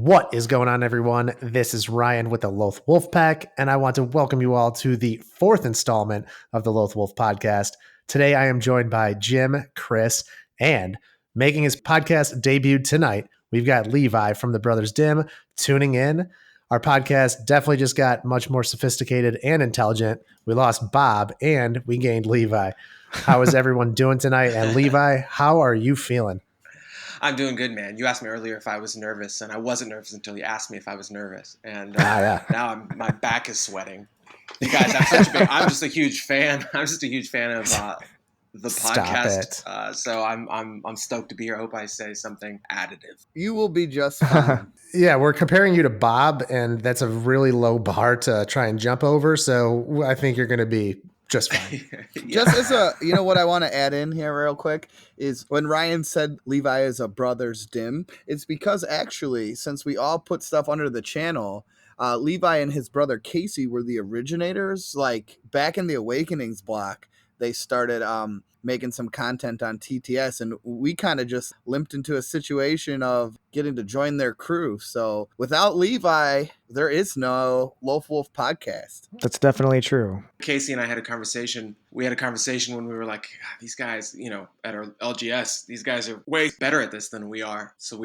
What is going on, everyone? This is Ryan with the Loth-Wolf Pack, and I want to welcome you all to the fourth installment of the Loth-Wolf podcast. Today, I am joined by Jim, Chris, and making his podcast debut tonight, we've got Levi from the Brothers Dim tuning in. Our podcast definitely just got much more sophisticated and intelligent. We lost Bob, and we gained Levi. How is everyone doing tonight? And Levi, how are you feeling? I'm doing good, man. You asked me earlier if I was nervous, and I wasn't nervous until you asked me if I was nervous. And now my back is sweating. You guys, I'm just a huge fan. I'm just a huge fan of the podcast. So I'm stoked to be here. I hope I say something additive. You will be just fine. Yeah, we're comparing you to Bob, and that's a really low bar to try and jump over. So I think you're going to be just fine. Yeah. Just as what I want to add in here real quick is when Ryan said Levi is a Brothers Dim, it's because actually, since we all put stuff under the channel, Levi and his brother Casey were the originators. Like back in the Awakenings block, they started making some content on TTS, and we kind of just limped into a situation of getting to join their crew. So without Levi, there is no Loth-Wolf podcast. That's definitely true. Casey and I had a conversation. We had a conversation when we were like, these guys, at our LGS, these guys are way better at this than we are. So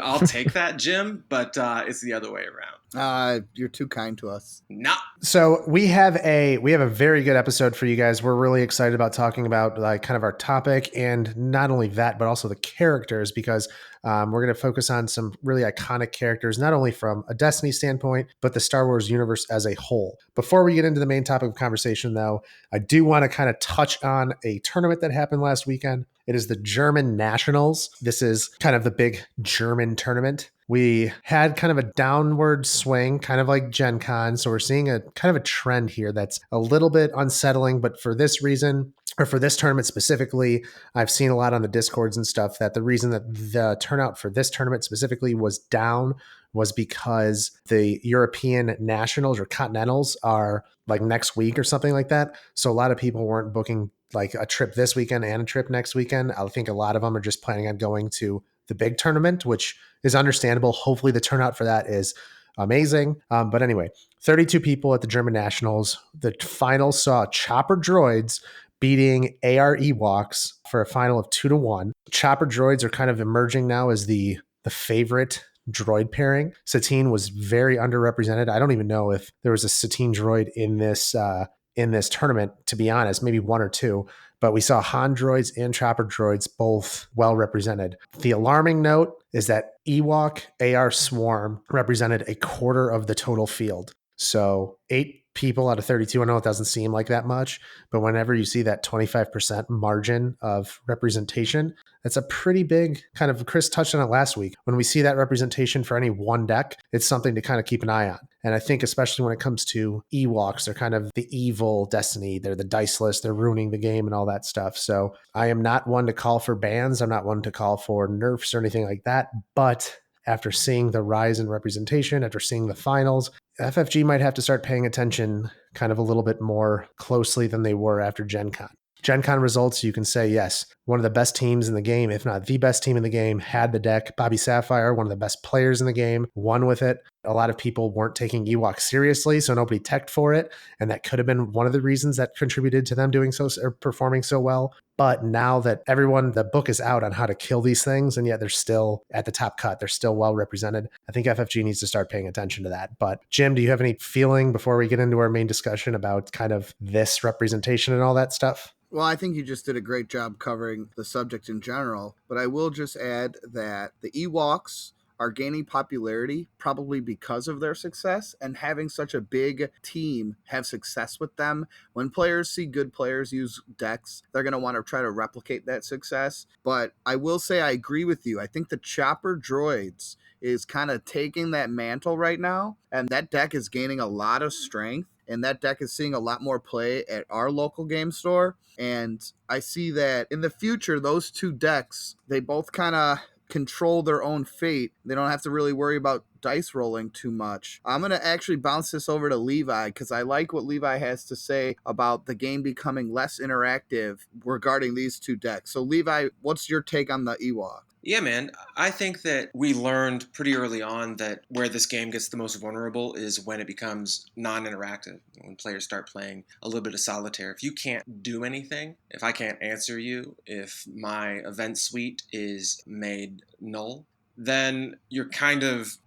I'll take that, Jim, but it's the other way around. You're too kind to us. No. So we have a very good episode for you guys. We're really excited about talking about kind of our topic, and not only that, but also the characters, because we're going to focus on some really iconic characters, not only from a Destiny standpoint, but the Star Wars universe as a whole. Before we get into the main topic of conversation, though, I do want to kind of touch on a tournament that happened last weekend. It is the German Nationals. This is kind of the big German tournament. We had kind of a downward swing, kind of like Gen Con. So we're seeing a kind of a trend here that's a little bit unsettling, but for this reason, or for this tournament specifically, I've seen a lot on the Discords and stuff that the reason that the turnout for this tournament specifically was down was because the European Nationals or Continentals are like next week or something like that. So a lot of people weren't booking like a trip this weekend and a trip next weekend. I think a lot of them are just planning on going to the big tournament, which is understandable. Hopefully the turnout for that is amazing. But anyway, 32 people at the German Nationals. The final saw Chopper Droids beating AR Ewoks for a final of 2-1. Chopper Droids are kind of emerging now as the favorite droid pairing. Satine was very underrepresented. I don't even know if there was a Satine droid in this tournament, to be honest, maybe one or two, but we saw Han droids and Chopper droids both well represented. The alarming note is that Ewok AR Swarm represented a quarter of the total field. So 8 people out of 32, I know it doesn't seem like that much, but whenever you see that 25% margin of representation, that's a pretty big kind of, Chris touched on it last week. When we see that representation for any one deck, it's something to kind of keep an eye on. And I think especially when it comes to Ewoks, they're kind of the evil Destiny. They're the diceless, they're ruining the game and all that stuff. So I am not one to call for bans. I'm not one to call for nerfs or anything like that. But after seeing the rise in representation, after seeing the finals, FFG might have to start paying attention kind of a little bit more closely than they were after Gen Con. Gen Con results, you can say, yes, one of the best teams in the game, if not the best team in the game, had the deck. Bobby Sapphire, one of the best players in the game, won with it. A lot of people weren't taking Ewok seriously, so nobody teched for it. And that could have been one of the reasons that contributed to them doing so or performing so well. But now that the book is out on how to kill these things, and yet they're still at the top cut, they're still well represented. I think FFG needs to start paying attention to that. But Jim, do you have any feeling before we get into our main discussion about kind of this representation and all that stuff? Well, I think you just did a great job covering the subject in general, but I will just add that the Ewoks are gaining popularity probably because of their success, and having such a big team have success with them. When players see good players use decks, they're going to want to try to replicate that success. But I will say I agree with you. I think the Chopper Droids is kind of taking that mantle right now, and that deck is gaining a lot of strength. And that deck is seeing a lot more play at our local game store. And I see that in the future, those two decks, they both kind of control their own fate. They don't have to really worry about dice rolling too much. I'm going to actually bounce this over to Levi because I like what Levi has to say about the game becoming less interactive regarding these two decks. So Levi, what's your take on the Ewok? Yeah, man. I think that we learned pretty early on that where this game gets the most vulnerable is when it becomes non interactive, when players start playing a little bit of solitaire. If you can't do anything, if I can't answer you, if my event suite is made null, then you're kind of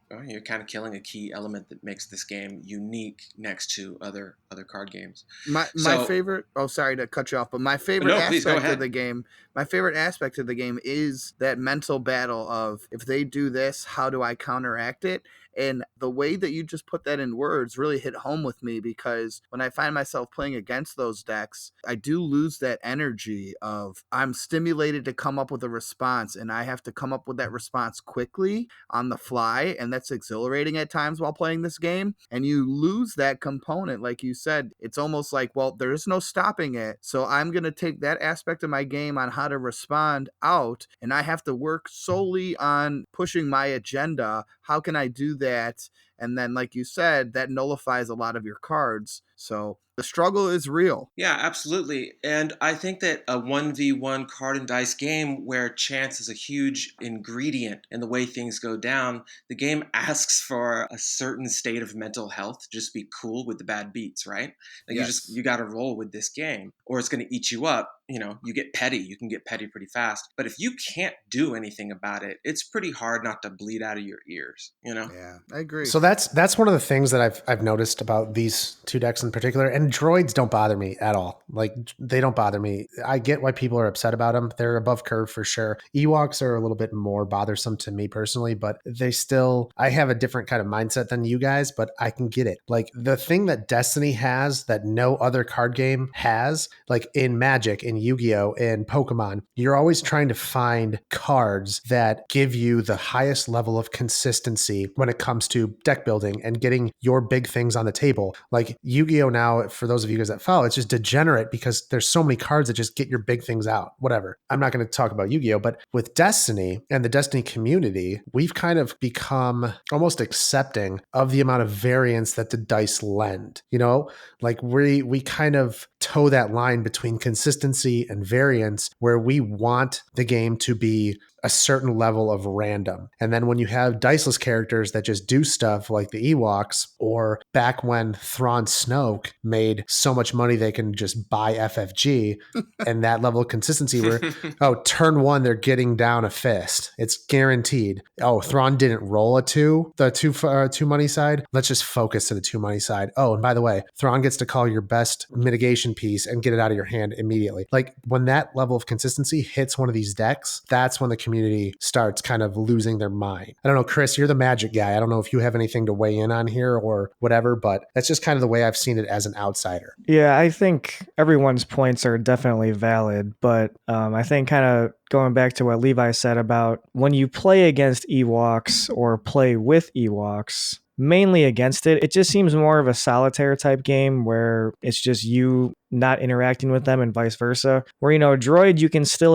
killing a key element that makes this game unique next to other card games. My So, favorite, oh sorry to cut you off, but no, please go ahead. my favorite aspect of the game is that mental battle of, if they do this, how do I counteract it? And the way that you just put that in words really hit home with me, because when I find myself playing against those decks, I do lose that energy of, I'm stimulated to come up with a response and I have to come up with that response quickly on the fly. And that's exhilarating at times while playing this game. And you lose that component. Like you said, it's almost like, well, there's no stopping it. So I'm going to take that aspect of my game on how to respond out. And I have to work solely on pushing my agenda. How can I do that? And then, like you said, that nullifies a lot of your cards. So the struggle is real. Yeah, absolutely. And I think that a 1v1 card and dice game where chance is a huge ingredient in the way things go down, the game asks for a certain state of mental health to just be cool with the bad beats, right? Like Yes. you got to roll with this game or it's going to eat you up. You know, you get petty. You can get petty pretty fast. But if you can't do anything about it, it's pretty hard not to bleed out of your ears, you know? Yeah, I agree. So that's one of the things that I've noticed about these two decks in particular. And droids don't bother me at all. Like, they don't bother me. I get why people are upset about them. They're above curve for sure. Ewoks are a little bit more bothersome to me personally, but I have a different kind of mindset than you guys, but I can get it. Like, the thing that Destiny has that no other card game has, like in Magic, in Yu-Gi-Oh, in Pokemon, you're always trying to find cards that give you the highest level of consistency when it comes to deck building and getting your big things on the table. Like Yu-Gi-Oh now, for those of you guys that follow, it's just degenerate because there's so many cards that just get your big things out. Whatever. I'm not going to talk about Yu-Gi-Oh, but with Destiny and the Destiny community, we've kind of become almost accepting of the amount of variance that the dice lend. You know, like we kind of toe that line between consistency and variance, where we want the game to be a certain level of random. And then when you have diceless characters that just do stuff like the Ewoks, or back when Thrawn Snoke made so much money they can just buy FFG, and that level of consistency where, oh, turn one, they're getting down a fist. It's guaranteed. Oh, Thrawn didn't roll the two money side. Let's just focus to the two money side. Oh, and by the way, Thrawn gets to call your best mitigation piece and get it out of your hand immediately. Like, when that level of consistency hits one of these decks, that's when the community starts kind of losing their mind. I don't know, Chris, you're the Magic guy. I don't know if you have anything to weigh in on here or whatever, but that's just kind of the way I've seen it as an outsider. Yeah, I think everyone's points are definitely valid, but I think kind of going back to what Levi said about when you play against Ewoks or play with Ewoks, mainly against it just seems more of a solitaire type game where it's just you not interacting with them and vice versa. Where, droid, you can still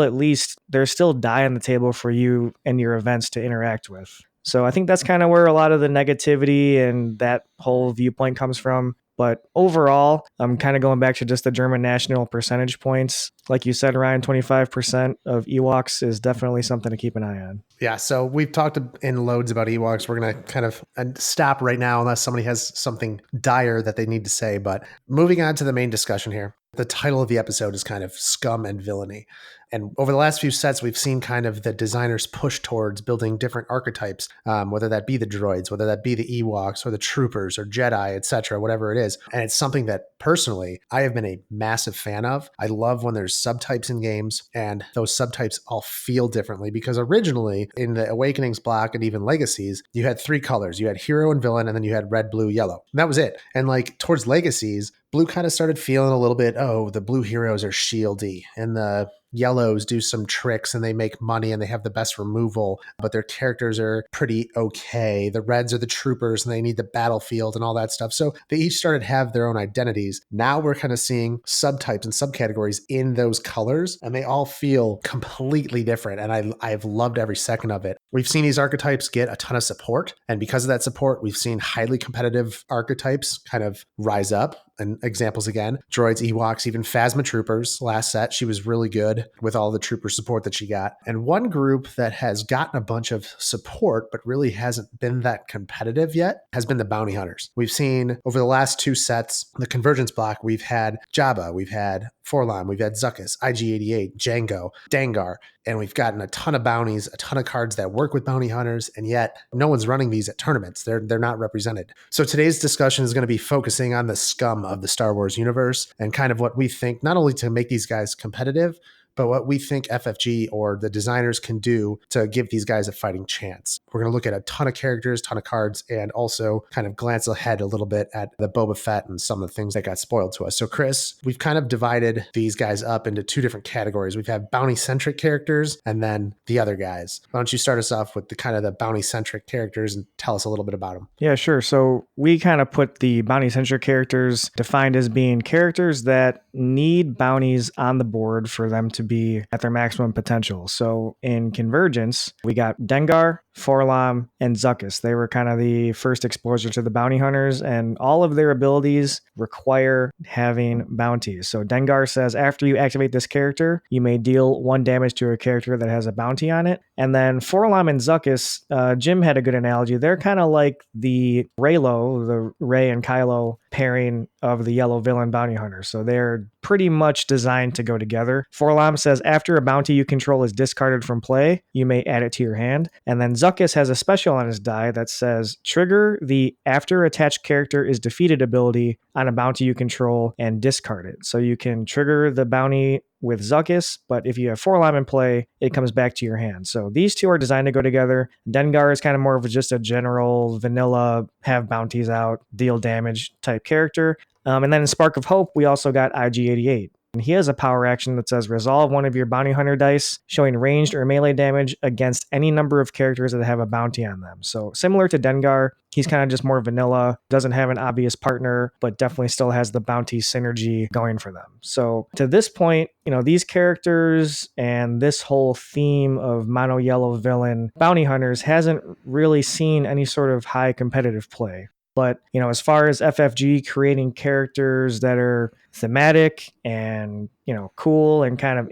there's still die on the table for you and your events to interact with. So I think that's kind of where a lot of the negativity and that whole viewpoint comes from. But overall, I'm kind of going back to just the German national percentage points. Like you said, Ryan, 25% of Ewoks is definitely something to keep an eye on. Yeah, so we've talked in loads about Ewoks. We're going to kind of stop right now unless somebody has something dire that they need to say. But moving on to the main discussion here. The title of the episode is kind of Scum and Villainy. And over the last few sets, we've seen kind of the designers push towards building different archetypes, whether that be the droids, whether that be the Ewoks or the troopers or Jedi, etc., whatever it is. And it's something that personally I have been a massive fan of. I love when there's subtypes in games and those subtypes all feel differently, because originally in the Awakenings block and even Legacies, you had three colors. You had hero and villain, and then you had red, blue, yellow. And that was it. And like towards Legacies, blue kind of started feeling a little bit, oh, the blue heroes are shieldy and the yellows do some tricks and they make money and they have the best removal, but their characters are pretty okay. The reds are the troopers and they need the battlefield and all that stuff. So they each started to have their own identities. Now we're kind of seeing subtypes and subcategories in those colors, and they all feel completely different. And I've loved every second of it. We've seen these archetypes get a ton of support. And because of that support, we've seen highly competitive archetypes kind of rise up. And examples again, droids, Ewoks, even Phasma troopers last set. She was really good with all the trooper support that she got. And one group that has gotten a bunch of support, but really hasn't been that competitive yet, has been the bounty hunters. We've seen over the last 2 sets, the convergence block, we've had Jabba, we've had Forlom, we've had Zuckuss, IG-88, Jango, Dengar, and we've gotten a ton of bounties, a ton of cards that work with bounty hunters, and yet no one's running these at tournaments. They're not represented. So today's discussion is going to be focusing on the scum of the Star Wars universe and kind of what we think, not only to make these guys competitive, but what we think FFG or the designers can do to give these guys a fighting chance. We're going to look at a ton of characters, ton of cards, and also kind of glance ahead a little bit at the Boba Fett and some of the things that got spoiled to us. So Chris, we've kind of divided these guys up into 2 different categories. We've had bounty-centric characters and then the other guys. Why don't you start us off with the kind of the bounty-centric characters and tell us a little bit about them? Yeah, sure. So we kind of put the bounty-centric characters defined as being characters that need bounties on the board for them to be at their maximum potential. So in Convergence, we got Dengar, Forlom, and Zuckuss. They were kind of the first exposure to the bounty hunters, and all of their abilities require having bounties. So Dengar says after you activate this character, you may deal 1 damage to a character that has a bounty on it. And then Forlom and Zuckuss, Jim had a good analogy. They're kind of like the Reylo, the Rey and Kylo pairing of the yellow villain bounty hunter. So they're pretty much designed to go together. Forlom says after a bounty you control is discarded from play, you may add it to your hand. And then Zuckuss has a special on his die that says trigger the after attached character is defeated ability on a bounty you control and discard it. So you can trigger the bounty with Zuckuss, but if you have Forlom in play, it comes back to your hand. So these 2 are designed to go together. Dengar is kind of more of just a general vanilla, have bounties out, deal damage type character. And then in Spark of Hope, we also got IG-88. And he has a power action that says resolve 1 of your bounty hunter dice, showing ranged or melee damage against any number of characters that have a bounty on them. So similar to Dengar, he's kind of just more vanilla, doesn't have an obvious partner, but definitely still has the bounty synergy going for them. So to this point, these characters and this whole theme of mono yellow villain bounty hunters hasn't really seen any sort of high competitive play. But, as far as FFG creating characters that are thematic and, cool and kind of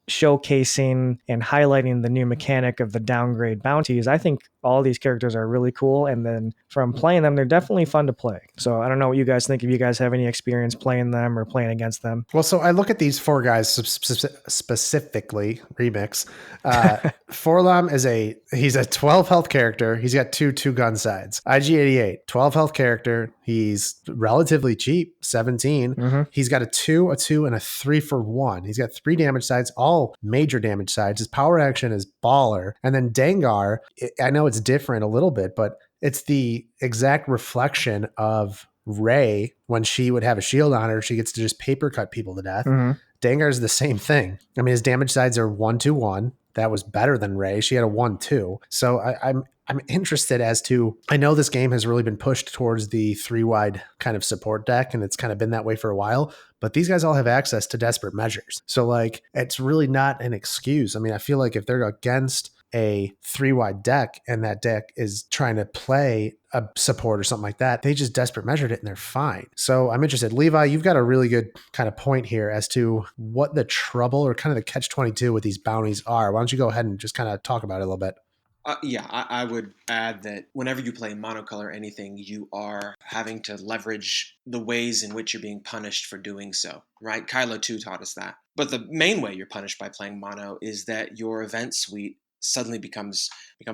showcasing and highlighting the new mechanic of the downgrade bounties, I think all these characters are really cool. And then from playing them, they're definitely fun to play. So I don't know what you guys think, if you guys have any experience playing them or playing against them. Well, so I look at these 4 guys specifically, Remix. Forlom he's a 12 health character. He's got two gun sides. IG-88, 12 health character. He's relatively cheap, 17. Mm-hmm. He's got a 2, and a 3 for 1. He's got 3 damage sides, all major damage sides. His power action is baller. And then Dengar, I know it's different a little bit, but it's the exact reflection of Rey when she would have a shield on her. She gets to just paper cut people to death. Mm-hmm. Dengar is the same thing. I mean, his damage sides are 1-1. That was better than Rey. She had a 1-2. So I'm interested as to, I know this game has really been pushed towards the 3-wide kind of support deck, and it's kind of been that way for a while, but these guys all have access to desperate measures. So it's really not an excuse. I mean, I feel like if they're against a 3-wide deck and that deck is trying to play a support or something like that, they just desperate measured it and they're fine. So I'm interested. Levi, you've got a really good kind of point here as to what the trouble or kind of the catch-22 with these bounties are. Why don't you go ahead and just kind of talk about it a little bit? I would add that whenever you play monocolor anything, you are having to leverage the ways in which you're being punished for doing so, right? Kylo 2 taught us that. But the main way you're punished by playing mono is that your event suite suddenly becomes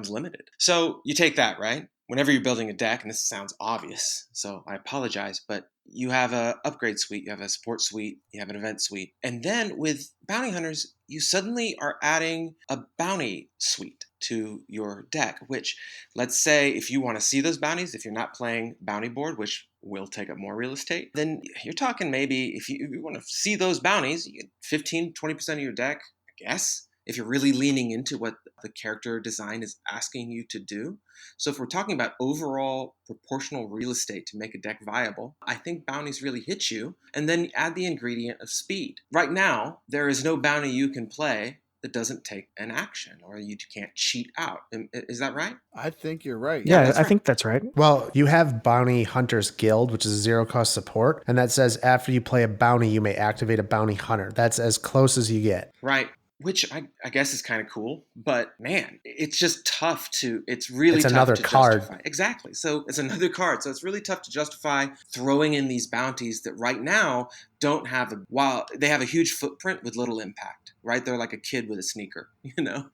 limited. So you take that, right? Whenever you're building a deck, and this sounds obvious, so I apologize, but you have a upgrade suite, you have a support suite, you have an event suite. And then with bounty hunters, you suddenly are adding a bounty suite to your deck, which, let's say if you want to see those bounties, if you're not playing bounty board, which will take up more real estate, then you're talking maybe if you want to see those bounties, you get 15, 20% of your deck, I guess, if you're really leaning into what the character design is asking you to do. So if we're talking about overall proportional real estate to make a deck viable, I think bounties really hit you. And then add the ingredient of speed. Right now, there is no bounty you can play that doesn't take an action, or you can't cheat out. Is that right? I think you're right. Yeah, that's I right. think that's right. Well, you have Bounty Hunters Guild, which is a zero cost support, and that says after you play a bounty, you may activate a bounty hunter. That's as close as you get. Right. Which I guess is kind of cool, but man, it's just tough it's really tough another to card. justify. Exactly. So it's another card. So it's really tough to justify throwing in these bounties that right now don't have while they have a huge footprint with little impact, right? They're like a kid with a sneaker,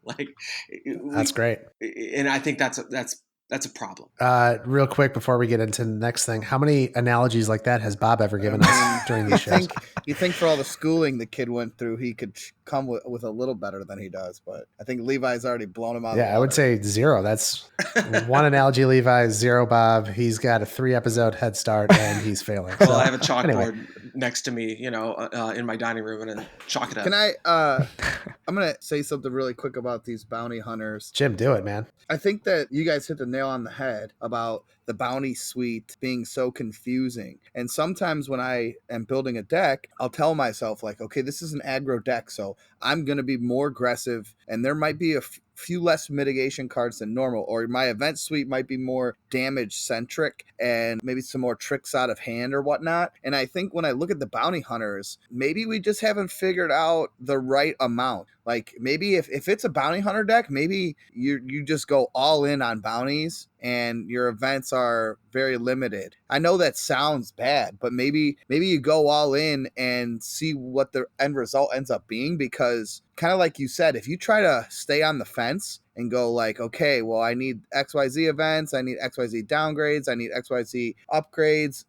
like That's great. And I think that's a problem. Real quick before we get into the next thing, how many analogies like that has Bob ever given us during these shows? You think for all the schooling the kid went through, he could come with a little better than he does, but I think Levi's already blown him out. Yeah, I would say 0. That's one analogy, Levi, 0, Bob. He's got a 3-episode head start and he's failing. Well, I have a chalkboard next to me, in my dining room, and then chalk it up. Can I'm going to say something really quick about these bounty hunters. Jim, do it, man. I think that you guys hit the nail on the head about the bounty suite being so confusing. And sometimes when I am building a deck, I'll tell myself like, okay, this is an aggro deck, so I'm going to be more aggressive, and there might be a few less mitigation cards than normal, or my event suite might be more damage centric and maybe some more tricks out of hand or whatnot. And I think when I look at the bounty hunters, maybe we just haven't figured out the right amount. Like maybe if it's a bounty hunter deck, maybe you just go all in on bounties and your events are very limited. I know that sounds bad, but maybe you go all in and see what the end result ends up being, because kind of like you said, if you try to stay on the fence and go like, okay, well, I need XYZ events, I need XYZ downgrades, I need XYZ upgrades,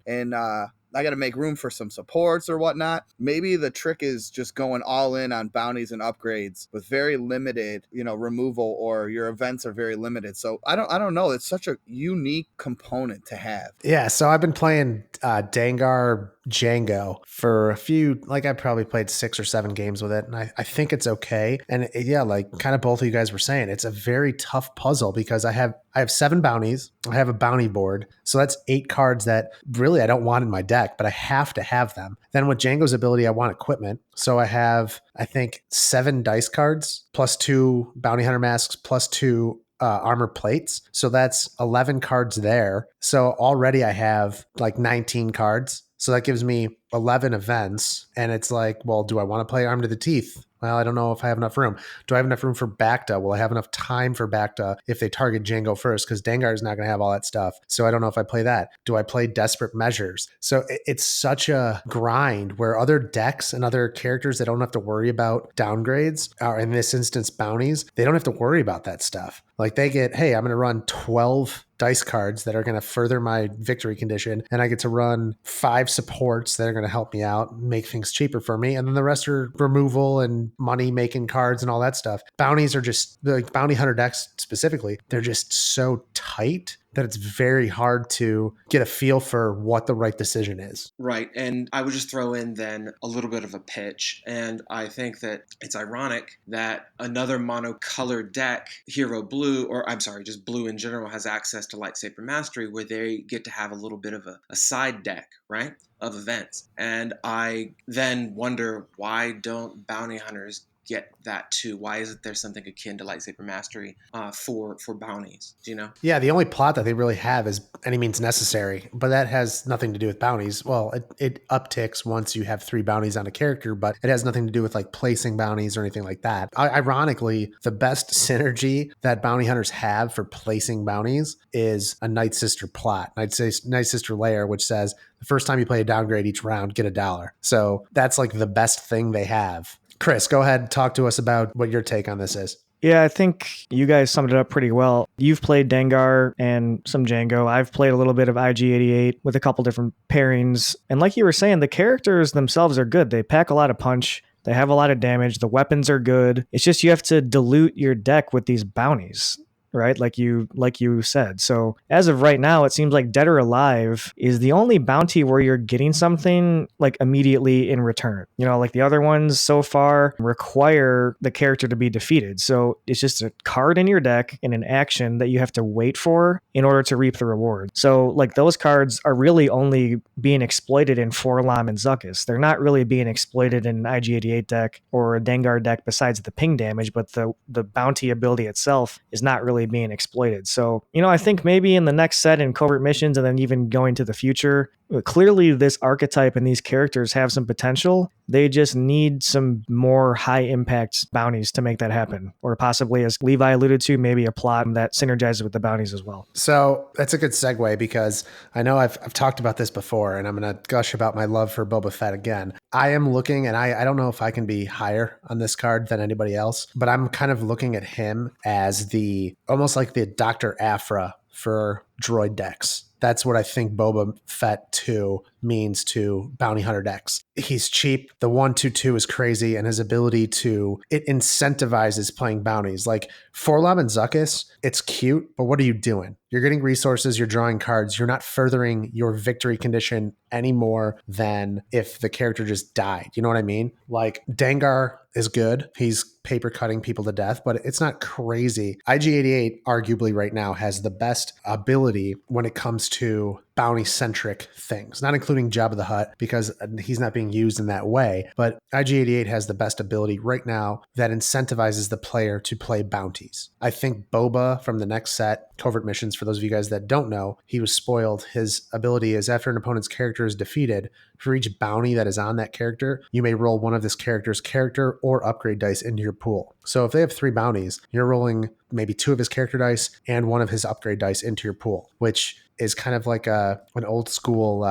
and I got to make room for some supports or whatnot. Maybe the trick is just going all in on bounties and upgrades with very limited, removal, or your events are very limited. So I don't know. It's such a unique component to have. Yeah. So I've been playing Dengar Django for a few, like I probably played 6 or 7 games with it. And I think it's okay. And like kind of both of you guys were saying, it's a very tough puzzle because I have 7 bounties. I have a bounty board. So that's 8 cards that really I don't want in my deck, but I have to have them. Then with Django's ability, I want equipment. So I have, I think, 7 dice cards plus 2 bounty hunter masks plus 2 armor plates. So that's 11 cards there. So already I have like 19 cards. So that gives me 11 events. And it's like, well, do I want to play Armed to the Teeth? Well, I don't know if I have enough room. Do I have enough room for Bacta? Will I have enough time for Bacta if they target Django first? Because Dengar is not going to have all that stuff. So I don't know if I play that. Do I play Desperate Measures? So it's such a grind where other decks and other characters that don't have to worry about downgrades, or in this instance, bounties, they don't have to worry about that stuff. Like they get, hey, I'm going to run 12 dice cards that are going to further my victory condition, and I get to run 5 supports that are going to help me out, make things cheaper for me, and then the rest are removal and money making cards and all that stuff. Bounties are just, like bounty hunter decks specifically, they're just so tight that it's very hard to get a feel for what the right decision is. Right. And I would just throw in then a little bit of a pitch. And I think that it's ironic that another monocolored deck, Hero Blue, or I'm sorry, just blue in general, has access to Lightsaber Mastery, where they get to have a little bit of a side deck, right, of events. And I then wonder, why don't bounty hunters get that too? Why isn't there something akin to Lightsaber Mastery for bounties? Do you know? Yeah, the only plot that they really have is Any Means Necessary, but that has nothing to do with bounties. Well, it upticks once you have 3 bounties on a character, but it has nothing to do with like placing bounties or anything like that. Ironically, the best synergy that bounty hunters have for placing bounties is a Night Sister plot, Night Sister Lair, which says the first time you play a downgrade each round, get $1. So that's like the best thing they have. Chris, go ahead and talk to us about what your take on this is. Yeah, I think you guys summed it up pretty well. You've played Dengar and some Django. I've played a little bit of IG-88 with a couple different pairings. And like you were saying, the characters themselves are good. They pack a lot of punch. They have a lot of damage. The weapons are good. It's just you have to dilute your deck with these bounties. right? Like you said. So as of right now, it seems like Dead or Alive is the only bounty where you're getting something like immediately in return. You know, like the other ones so far require the character to be defeated. So it's just a card in your deck and an action that you have to wait for in order to reap the reward. So like those cards are really only being exploited in Forlom and Zuckuss. They're not really being exploited in an IG-88 deck or a Dengar deck besides the ping damage, but the bounty ability itself is not really being exploited. So, you know, I think maybe in the next set in covert missions and then even going to the future, clearly this archetype and these characters have some potential. They just need some more high impact bounties to make that happen. Or possibly, as Levi alluded to, maybe a plot that synergizes with the bounties as well. So that's a good segue because I know I've talked about this before, and I'm going to gush about my love for Boba Fett again. I am looking, and I don't know if I can be higher on this card than anybody else, but I'm kind of looking at him as almost like the Dr. Aphra for droid decks. That's what I think Boba Fett 2 means to bounty hunter decks. He's cheap. The 1/2/2 is crazy, and his ability it incentivizes playing bounties. Like Forlom and Zuckuss, it's cute, but what are you doing? You're getting resources, you're drawing cards, you're not furthering your victory condition any more than if the character just died. You know what I mean? Like Dengar is good. He's paper cutting people to death, but it's not crazy. IG-88 arguably right now has the best ability when it comes to bounty centric things, not including Jabba the Hutt because he's not being used in that way. But IG-88 has the best ability right now that incentivizes the player to play bounties. I think Boba from the next set, Covert Missions, for those of you guys that don't know, he was spoiled. His ability is after an opponent's character is defeated, for each bounty that is on that character, you may roll one of this character's character or upgrade dice into your pool. So if they have 3 bounties, you're rolling maybe 2 of his character dice and 1 of his upgrade dice into your pool, which is kind of like an old school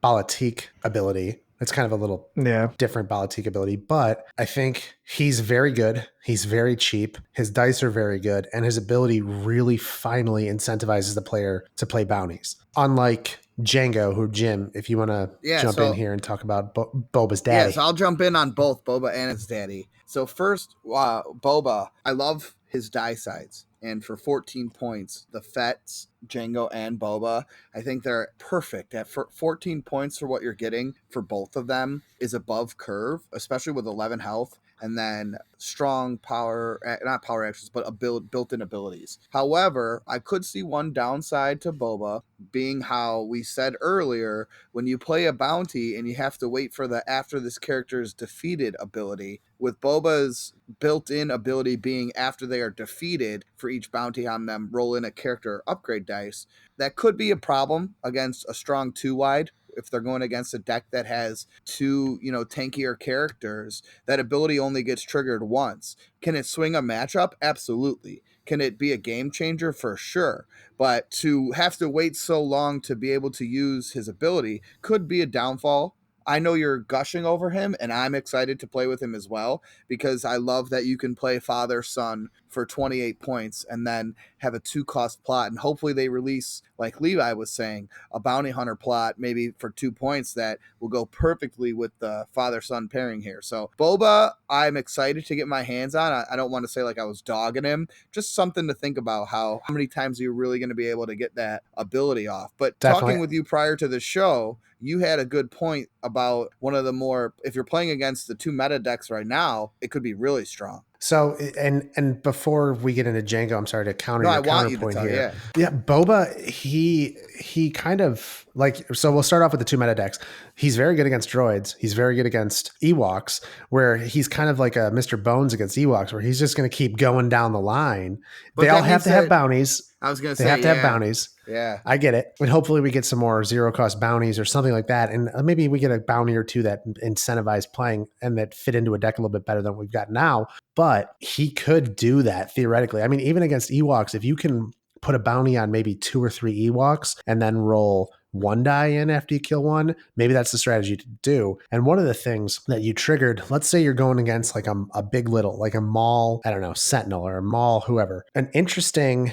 Balatik ability. It's kind of a little different Balatik ability, but I think he's very good. He's very cheap. His dice are very good, and his ability really finally incentivizes the player to play bounties. Unlike Django, who Jim, if you want to jump in here and talk about Boba's daddy. Yes, I'll jump in on both Boba and his daddy. So first, Boba, I love his die sides. And for 14 points, the Fets, Django, and Boba, I think they're perfect. At 14 points for what you're getting for both of them is above curve, especially with 11 health. And then strong power, not power actions, but built-in abilities. However, I could see one downside to Boba being how we said earlier, when you play a bounty and you have to wait for the after this character is defeated ability, with Boba's built-in ability being after they are defeated for each bounty on them, roll in a character upgrade dice, that could be a problem against a strong 2-wide. If they're going against a deck that has 2, tankier characters, that ability only gets triggered once. Can it swing a matchup? Absolutely. Can it be a game changer? For sure. But to have to wait so long to be able to use his ability could be a downfall. I know you're gushing over him, and I'm excited to play with him as well, because I love that you can play father-son for 28 points and then have a 2-cost plot, and hopefully they release, like Levi was saying, a bounty hunter plot maybe for 2 points that will go perfectly with the father-son pairing here. So Boba, I'm excited to get my hands on. I don't want to say like I was dogging him, just something to think about, how many times are you really going to be able to get that ability off. But definitely. Talking with you prior to the show, you had a good point about one of the more, if you're playing against the 2 meta decks right now, it could be really strong. So, and before we get into Django, I'm sorry to counter your counterpoint here. Yeah, Boba, he kind of like, so we'll start off with the 2 meta decks. He's very good against droids. He's very good against Ewoks, where he's kind of like a Mr. Bones against Ewoks, where he's just going to keep going down the line. But they all have to have bounties. I was going to say, they have to have bounties. Yeah, I get it. And hopefully we get some more 0-cost bounties or something like that. And maybe we get a bounty or 2 that incentivize playing and that fit into a deck a little bit better than we've got now. But he could do that theoretically. I mean, even against Ewoks, if you can put a bounty on maybe 2 or 3 Ewoks and then roll 1 die in after you kill 1, maybe that's the strategy to do. And one of the things that you triggered, let's say you're going against like a big little, like a Maul, I don't know, Sentinel or a Maul, whoever. An interesting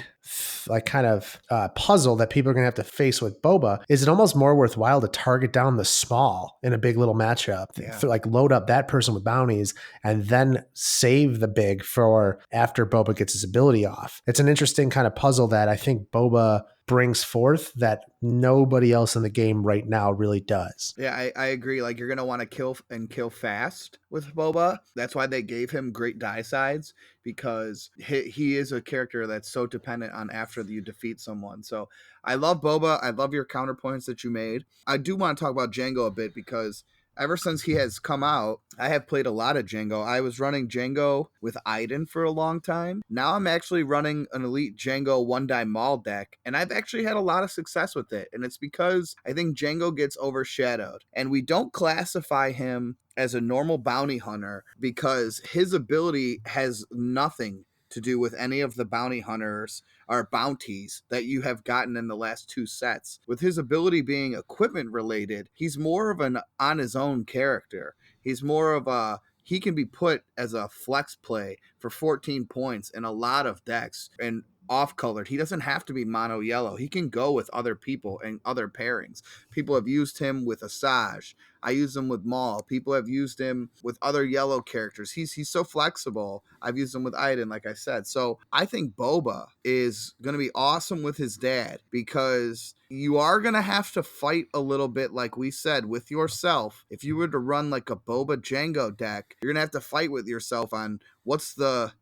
like kind of puzzle that people are going to have to face with Boba. Is it almost more worthwhile to target down the small in a big little matchup, like load up that person with bounties and then save the big for after Boba gets his ability off? It's an interesting kind of puzzle that I think Boba brings forth that nobody else in the game right now really does. Yeah, I agree. Like, you're going to want to kill fast with Boba. That's why they gave him great die sides, because he is a character that's so dependent on after you defeat someone. So I love Boba. I love your counterpoints that you made. I do want to talk about Django a bit, because ever since he has come out, I have played a lot of Django. I was running Django with Iden for a long time. Now I'm actually running an elite Django one-die Maul deck, and I've actually had a lot of success with it. And it's because I think Django gets overshadowed, and we don't classify him as a normal bounty hunter because his ability has nothing to do with any of the bounty hunters or bounties that you have gotten in the last 2 sets. With his ability being equipment related, he's more of an on his own character. He's more of a, he can be put as a flex play for 14 points in a lot of decks and off colored. He doesn't have to be mono yellow. He can go with other people and other pairings. People have used him with Asajj. I use him with Maul. People have used him with other yellow characters. He's so flexible. I've used him with Iden, like I said. So I think Boba is going to be awesome with his dad, because you are going to have to fight a little bit, like we said, with yourself. If you were to run like a Boba Django deck, you're going to have to fight with yourself on what's the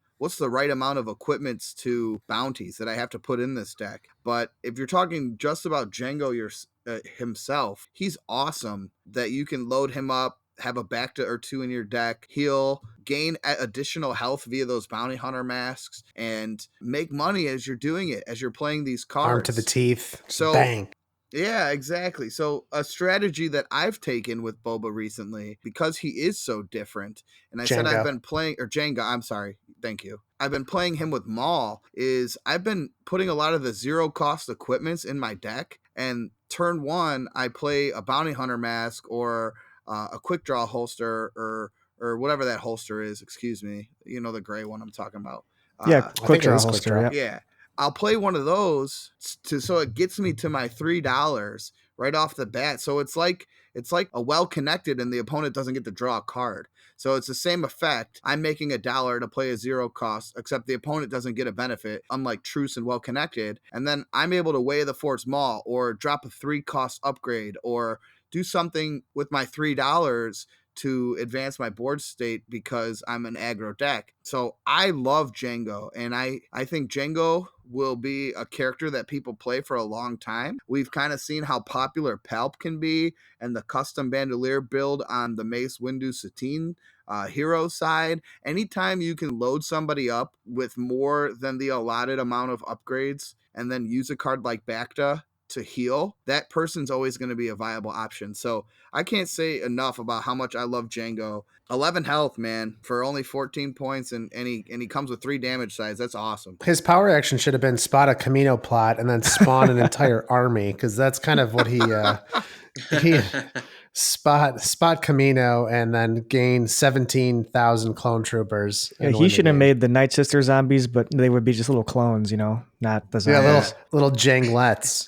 right amount of equipments to bounties that I have to put in this deck. But if you're talking just about Django himself, he's awesome that you can load him up, have a Bacta or 2 in your deck, heal, gain additional health via those bounty hunter masks, and make money as you're doing it, as you're playing these cards. Arm to the teeth. So bang. Yeah, exactly. So a strategy that I've taken with Boba recently, because he is so different, and I said I've been playing, or Jenga, I'm sorry, thank you. I've been playing him with Maul, is I've been putting a lot of the 0-cost equipments in my deck, and turn 1, I play a bounty hunter mask or a quick draw holster or whatever that holster is, excuse me. You know, the gray one I'm talking about. Quick draw holster. Yeah. I'll play one of those so it gets me to my $3 right off the bat. So it's like a well connected, and the opponent doesn't get to draw a card. So it's the same effect. I'm making $1 to play a 0 cost, except the opponent doesn't get a benefit, unlike Truce and well connected. And then I'm able to weigh the Force Maul, or drop a 3-cost upgrade, or do something with my $3 to advance my board state because I'm an aggro deck. So I love Django, and I think Django will be a character that people play for a long time. We've kind of seen how popular Palp can be, and the custom Bandolier build on the Mace Windu Satine hero side. Anytime you can load somebody up with more than the allotted amount of upgrades and then use a card like Bacta to heal, that person's always going to be a viable option. So I can't say enough about how much I love Django. 11 health, man, for only 14 points, and he comes with 3 damage sides. That's awesome. His power action should have been spot a Camino plot and then spawn an entire army, because that's kind of what he spot Camino and then gain 17,000 clone troopers. Yeah, he should have made the Night Sister zombies, but they would be just little clones, not the zombies. Yeah, little janglets.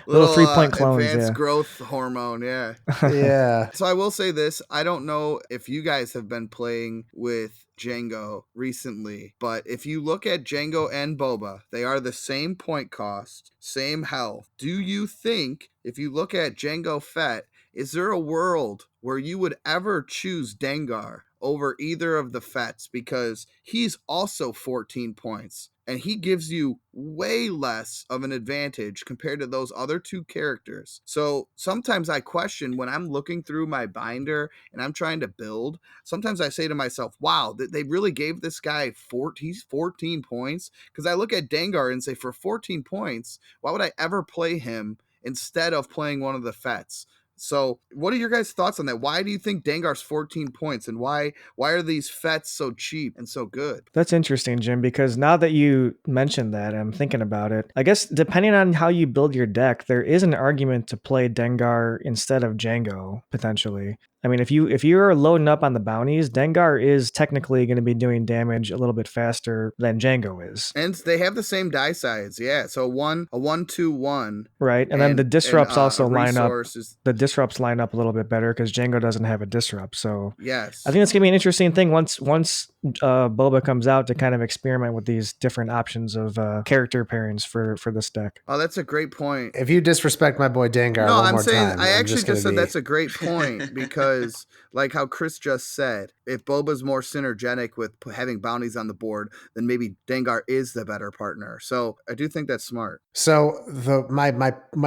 Little 3-point clones. Advanced growth hormone, yeah. Yeah. So I will say this, I don't know if you guys have been playing with Django recently, but if you look at Django and Boba, they are the same point cost, same health. Do you think, if you look at Django Fett, is there a world where you would ever choose Dengar over either of the Fets? Because he's also 14 points, and he gives you way less of an advantage compared to those other 2 characters. So sometimes I question, when I'm looking through my binder and I'm trying to build, sometimes I say to myself, wow, they really gave this guy 14 points? Because I look at Dengar and say, for 14 points, why would I ever play him instead of playing one of the Fets? So what are your guys' thoughts on that? Why do you think Dengar's 14 points, and why are these Fets so cheap and so good? That's interesting, Jim, because now that you mentioned that, I'm thinking about it. I guess depending on how you build your deck, there is an argument to play Dengar instead of Django, potentially. I mean, if you're loading up on the bounties, Dengar is technically going to be doing damage a little bit faster than Django is. And they have the same die size, yeah. So a 1-2-1. Right, and then the disrupts also line up. Is... The disrupts line up a little bit better because Django doesn't have a disrupt. So yes, I think it's gonna be an interesting thing once Boba comes out to kind of experiment with these different options of character pairings for this deck. Oh, that's a great point. If you disrespect my boy Dengar one more time, I actually just said that's a great point because, like how Chris just said, if Boba's more synergetic with having bounties on the board, then maybe Dengar is the better partner. So I do think that's smart. So my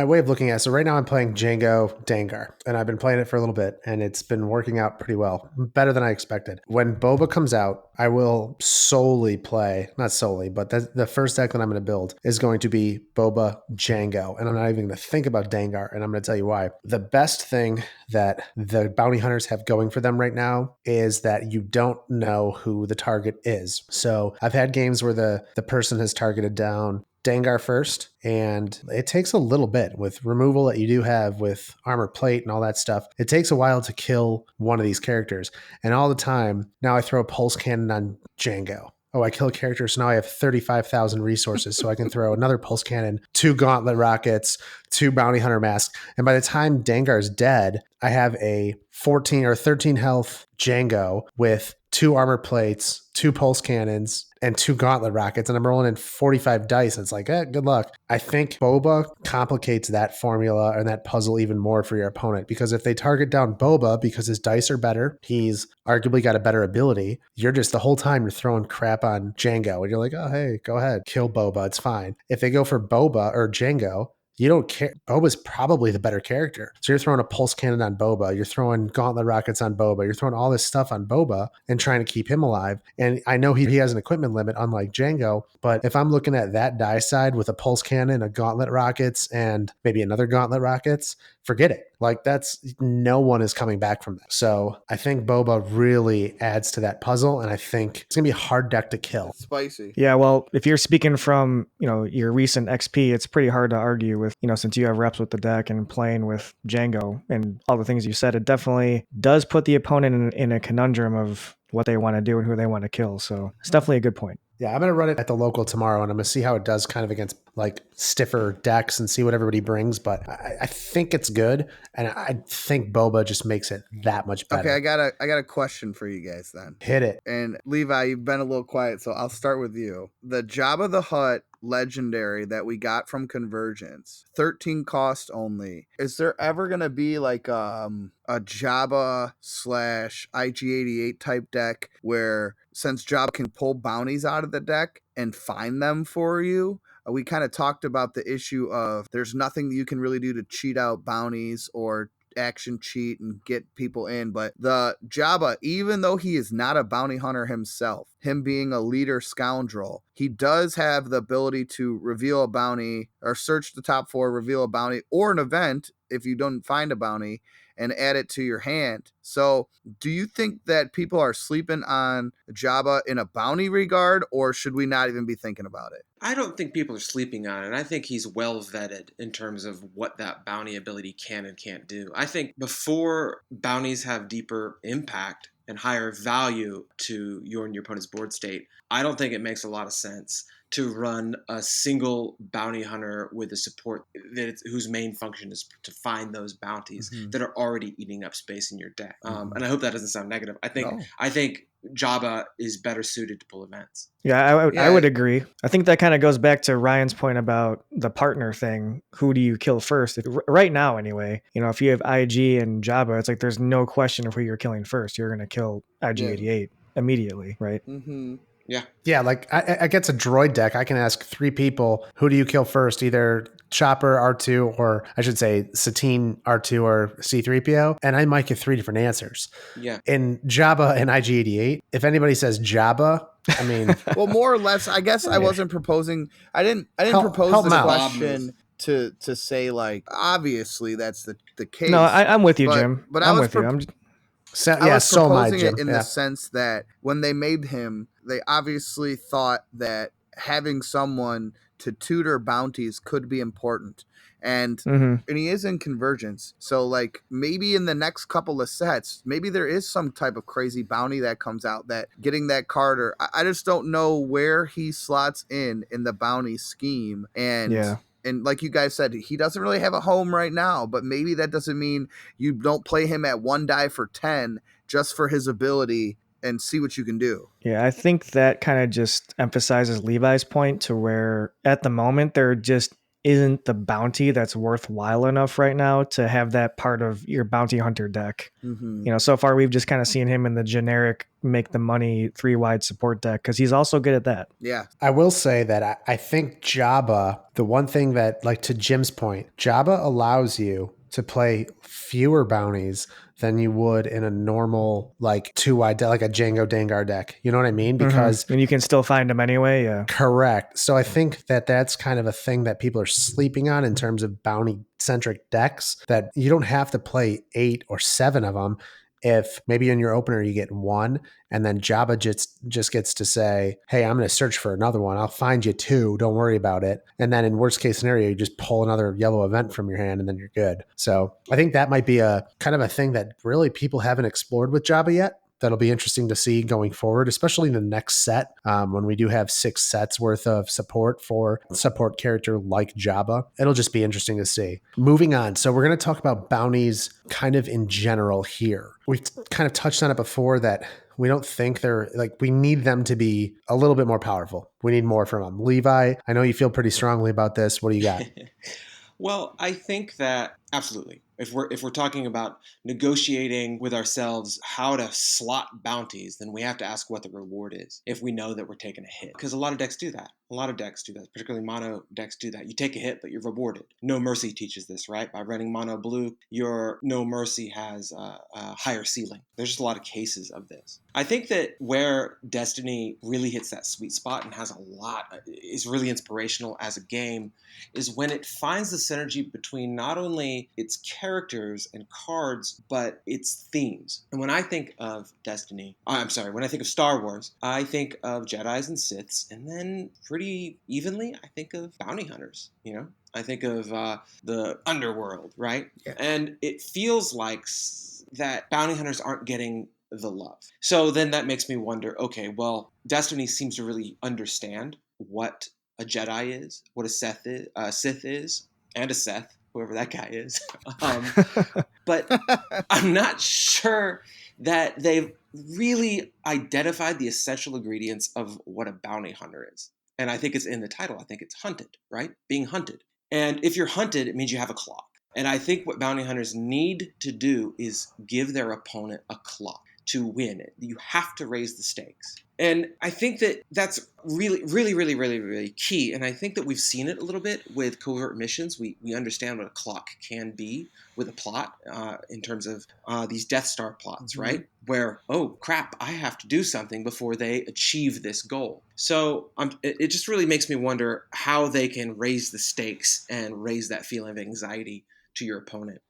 way of looking at it, so right now I'm playing Django Dengar, and I've been playing it for a little bit, and it's been working out pretty well, better than I expected. When Boba comes out, I will solely play, not solely, but the first deck that I'm going to build is going to be Boba Django, and I'm not even going to think about Dengar, and I'm going to tell you why. The best thing that the bounty hunters have going for them right now is that you don't know who the target is. So I've had games where the person has targeted down Dengar first, and it takes a little bit with removal that you do have with armor plate and all that stuff. It takes a while to kill one of these characters, and all the time now I throw a pulse cannon on Django. Oh, I kill a character, so now I have 35,000 resources, so I can throw another pulse cannon, 2 gauntlet rockets, 2 bounty hunter masks, and by the time Dengar's dead, I have a 14 or 13 health Django with 2 armor plates, 2 pulse cannons, and 2 gauntlet rockets, and I'm rolling in 45 dice. And it's like, good luck. I think Boba complicates that formula and that puzzle even more for your opponent, because if they target down Boba because his dice are better, he's arguably got a better ability, you're just the whole time you're throwing crap on Django, and you're like, oh, hey, go ahead, kill Boba, it's fine. If they go for Boba or Django, you don't care. Boba's probably the better character. So you're throwing a pulse cannon on Boba. You're throwing gauntlet rockets on Boba. You're throwing all this stuff on Boba and trying to keep him alive. And I know he has an equipment limit, unlike Django. But if I'm looking at that die side with a pulse cannon, a gauntlet rockets, and maybe another gauntlet rockets, forget it. Like, that's, no one is coming back from that. So I think Boba really adds to that puzzle, and I think it's gonna be a hard deck to kill. It's spicy. Yeah, well, if you're speaking from, your recent XP, it's pretty hard to argue with, since you have reps with the deck and playing with Django and all the things you said. It definitely does put the opponent in a conundrum of what they want to do and who they want to kill. So it's definitely a good point. Yeah, I'm going to run it at the local tomorrow, and I'm going to see how it does kind of against like stiffer decks and see what everybody brings. But I think it's good, and I think Boba just makes it that much better. Okay, I got a question for you guys then. Hit it. And Levi, you've been a little quiet, so I'll start with you. The Jabba the Hutt legendary that we got from Convergence, 13 cost only. Is there ever going to be like a Jabba / IG-88 type deck where, since Jabba can pull bounties out of the deck and find them for you, we kind of talked about the issue of there's nothing that you can really do to cheat out bounties or action cheat and get people in, but the Jabba, even though he is not a bounty hunter himself, him being a leader scoundrel, he does have the ability to reveal a bounty or search the top 4, reveal a bounty or an event if you don't find a bounty, and add it to your hand. So do you think that people are sleeping on Jabba in a bounty regard, or should we not even be thinking about it? I don't think people are sleeping on it. I think he's well vetted in terms of what that bounty ability can and can't do. I think before bounties have deeper impact and higher value to your and your opponent's board state, I don't think it makes a lot of sense to run a single bounty hunter with a support whose main function is to find those bounties that are already eating up space in your deck. And I hope that doesn't sound negative. I think Jabba is better suited to pull events. Yeah, I would agree. I think that kind of goes back to Ryan's point about the partner thing. Who do you kill first? Right now, anyway, if you have IG and Jabba, it's like there's no question of who you're killing first. You're going to kill IG-88 immediately, right? Mm-hmm. Yeah, like I get a droid deck. I can ask 3 people, who do you kill first? Either Chopper R2, or I should say Satine R2 or C3PO, and I might get 3 different answers. Yeah. In Jabba and IG-88, if anybody says Jabba, I mean, well, more or less, I guess I wasn't proposing. I didn't propose this question to say like obviously that's the case. No, I'm with you, Jim. But I'm with you. I was proposing it in the sense that when they made him, they obviously thought that having someone to tutor bounties could be important. And he is in convergence. So like maybe in the next couple of sets, maybe there is some type of crazy bounty that comes out that getting that card, or I just don't know where he slots in the bounty scheme. And like you guys said, he doesn't really have a home right now, but maybe that doesn't mean you don't play him at 1 die for 10 just for his ability and see what you can do. Yeah, I think that kind of just emphasizes Levi's point to where at the moment there just isn't the bounty that's worthwhile enough right now to have that part of your bounty hunter deck. So far we've just kind of seen him in the generic make the money 3-wide support deck because he's also good at that. Yeah. I will say that I think Jabba, the one thing that, like to Jim's point, Jabba allows you to play fewer bounties than you would in a normal like 2-wide deck, like a Django Dangar deck. You know what I mean? Because and you can still find them anyway. Yeah. Correct. So I think that that's kind of a thing that people are sleeping on in terms of bounty centric decks, that you don't have to play 8 or 7 of them. If maybe in your opener you get 1 and then Jabba just gets to say, hey, I'm going to search for another one. I'll find you 2. Don't worry about it. And then in worst case scenario, you just pull another yellow event from your hand and then you're good. So I think that might be a kind of a thing that really people haven't explored with Jabba yet. That'll be interesting to see going forward, especially in the next set when we do have 6 sets worth of support for a support character like Jabba. It'll just be interesting to see. Moving on. So we're going to talk about bounties kind of in general here. We've kind of touched on it before that we don't think they're like, we need them to be a little bit more powerful. We need more from them. Levi, I know you feel pretty strongly about this. What do you got? Well, I think that absolutely. If we're talking about negotiating with ourselves how to slot bounties, then we have to ask what the reward is if we know that we're taking a hit. Because a lot of decks do that. A lot of decks do that, particularly mono decks do that. You take a hit, but you're rewarded. No Mercy teaches this, right? By running mono blue, your No Mercy has a higher ceiling. There's just a lot of cases of this. I think that where Destiny really hits that sweet spot and has a lot, is really inspirational as a game, is when it finds the synergy between not only its characters and cards, but its themes. And when I think of when I think of Star Wars, I think of Jedis and Siths, and then pretty evenly, I think of bounty hunters, I think of the underworld, right? Yeah. And it feels like that bounty hunters aren't getting the love. So then that makes me wonder, okay, well, Destiny seems to really understand what a Jedi is, what a Sith is, and a Seth, whoever that guy is. But I'm not sure that they've really identified the essential ingredients of what a bounty hunter is. And I think it's in the title. I think it's hunted, right? Being hunted. And if you're hunted, it means you have a clock. And I think what bounty hunters need to do is give their opponent a clock to win it. You have to raise the stakes. And I think that that's really, really, really, really, really key. And I think that we've seen it a little bit with covert missions. We understand what a clock can be with a plot in terms of these Death Star plots, right? Where, oh, crap, I have to do something before they achieve this goal. So it just really makes me wonder how they can raise the stakes and raise that feeling of anxiety to your opponent.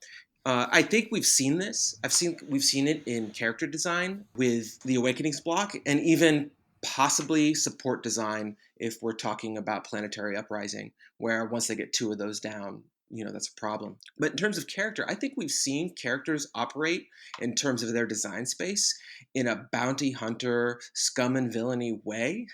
I think we've seen this. We've seen it in character design with the Awakenings block, and even possibly support design if we're talking about Planetary Uprising, where once they get 2 of those down, that's a problem. But in terms of character, I think we've seen characters operate in terms of their design space in a bounty hunter, scum and villainy way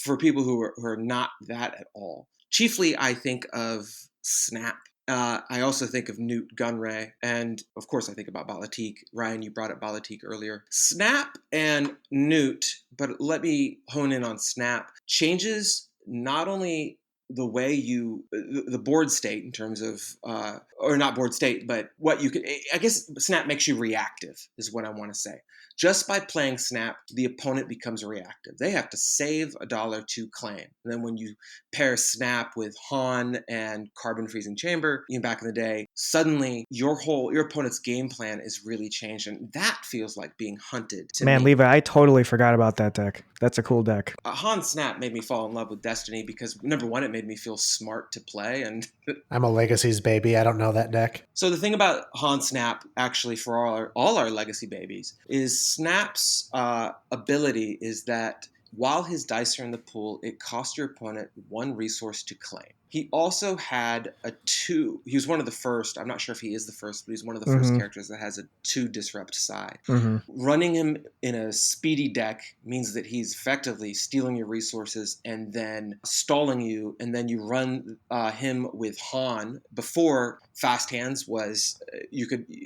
for people who are not that at all. Chiefly, I think of Snap. I also think of Newt Gunray, and of course I think about Balatik. Ryan, you brought up Balatik earlier. Snap and Newt, but let me hone in on Snap, changes not only the way the board state in terms of, or not board state, but what you can, I guess Snap makes you reactive is what I want to say. Just by playing Snap, the opponent becomes reactive. They have to save $1 to claim. And then when you pair Snap with Han and Carbon Freezing Chamber, back in the day, suddenly your opponent's game plan is really changed. And that feels like being hunted to me. Levi, I totally forgot about that deck. That's a cool deck. Han Snap made me fall in love with Destiny because, number one, it made me feel smart to play. And I'm a Legacies baby. I don't know that deck. So the thing about Han Snap, actually, for all our Legacy babies, is Snap's ability is that While his dice are in the pool, it costs your opponent 1 resource to claim. He also had a 2. He was one of the first. I'm not sure if he is the first, but he's one of the first characters that has a 2 disrupt side. Running him in a speedy deck means that he's effectively stealing your resources and then stalling you, and then you run him with Han. Before Fast Hands was,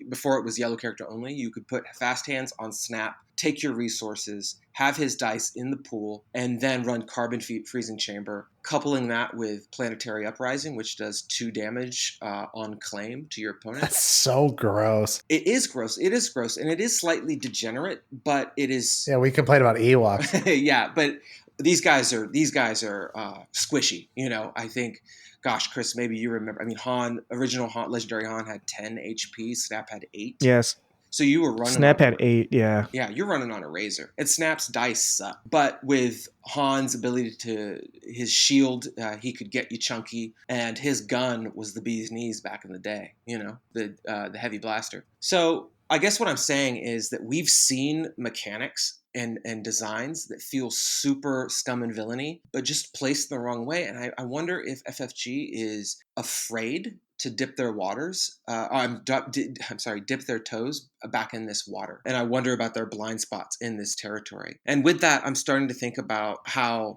before it was yellow character only, you could put Fast Hands on Snap, take your resources, have his dice in the pool, and then run Carbon Freezing Chamber, coupling that with Planetary Uprising, which does 2 damage on claim to your opponent. That's so gross. It is gross. It is gross, and it is slightly degenerate, but it is... Yeah, we complain about Ewoks. Yeah, but these guys are squishy. You know, I think... Gosh, Chris, maybe you remember. I mean, original Han, Legendary Han had 10 HP. Snap had 8. Yes. So you were running. Snap had 8, yeah. Yeah, you're running on a razor. And Snap's dice suck. But with Han's ability his shield, he could get you chunky, and his gun was the bee's knees back in the day. You know, the heavy blaster. So I guess what I'm saying is that we've seen mechanics and designs that feel super Scum and Villainy, but just placed in the wrong way. And I wonder if FFG is afraid to dip their dip their toes back in this water. And I wonder about their blind spots in this territory. And with that, I'm starting to think about how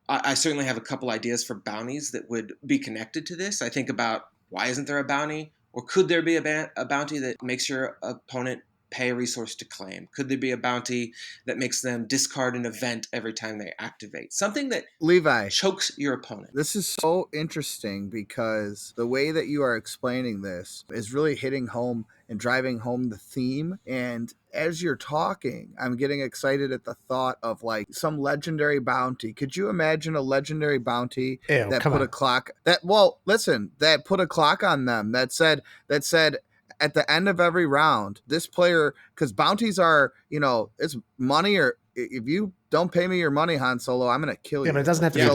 I certainly have a couple ideas for bounties that would be connected to this. I think about, why isn't there a bounty? Or could there be a bounty that makes your opponent pay a resource to claim? Could there be a bounty that makes them discard an event every time they activate? Something that Levi chokes your opponent. This is so interesting because the way that you are explaining this is really hitting home and driving home the theme. And as you're talking, I'm getting excited at the thought of like some legendary bounty. Could you imagine a legendary bounty that put a clock that put a clock on them that said at the end of every round, this player, because bounties are, it's money, or if you don't pay me your money, Han Solo, I'm going to kill you. Yeah, but it doesn't have to be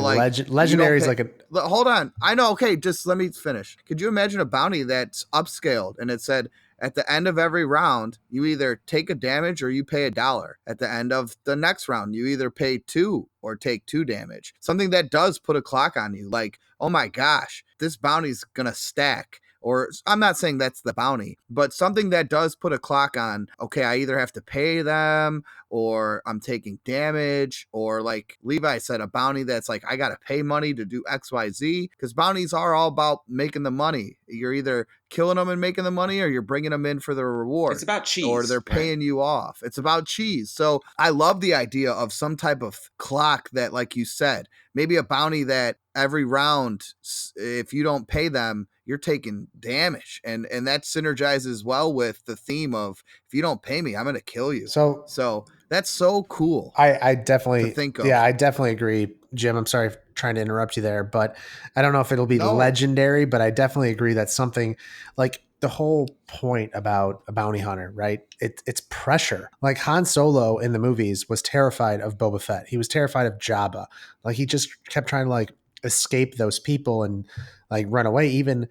legendary. Is like a... Hold on. I know. Okay, just let me finish. Could you imagine a bounty that's upscaled and it said, at the end of every round, you either take a damage or you pay $1. At the end of the next round, you either pay 2 or take 2 damage. Something that does put a clock on you. Like, oh my gosh, this bounty's going to stack. Or I'm not saying that's the bounty, but something that does put a clock on, okay, I either have to pay them or I'm taking damage, or like Levi said, a bounty that's like, I got to pay money to do X, Y, Z, because bounties are all about making the money. You're either killing them and making the money, or you're bringing them in for the reward. It's about cheese. Or they're paying you off. It's about cheese. So I love the idea of some type of clock that, like you said, maybe a bounty that every round, if you don't pay them, you're taking damage. And that synergizes well with the theme of, if you don't pay me, I'm going to kill you. So that's so cool. I definitely think of. Yeah, I definitely agree, Jim. I'm sorry for trying to interrupt you there, but I don't know if it'll be legendary, but I definitely agree that's something like the whole point about a bounty hunter, right? It's pressure. Like Han Solo in the movies was terrified of Boba Fett. He was terrified of Jabba. Like he just kept trying to like escape those people and like run away. Even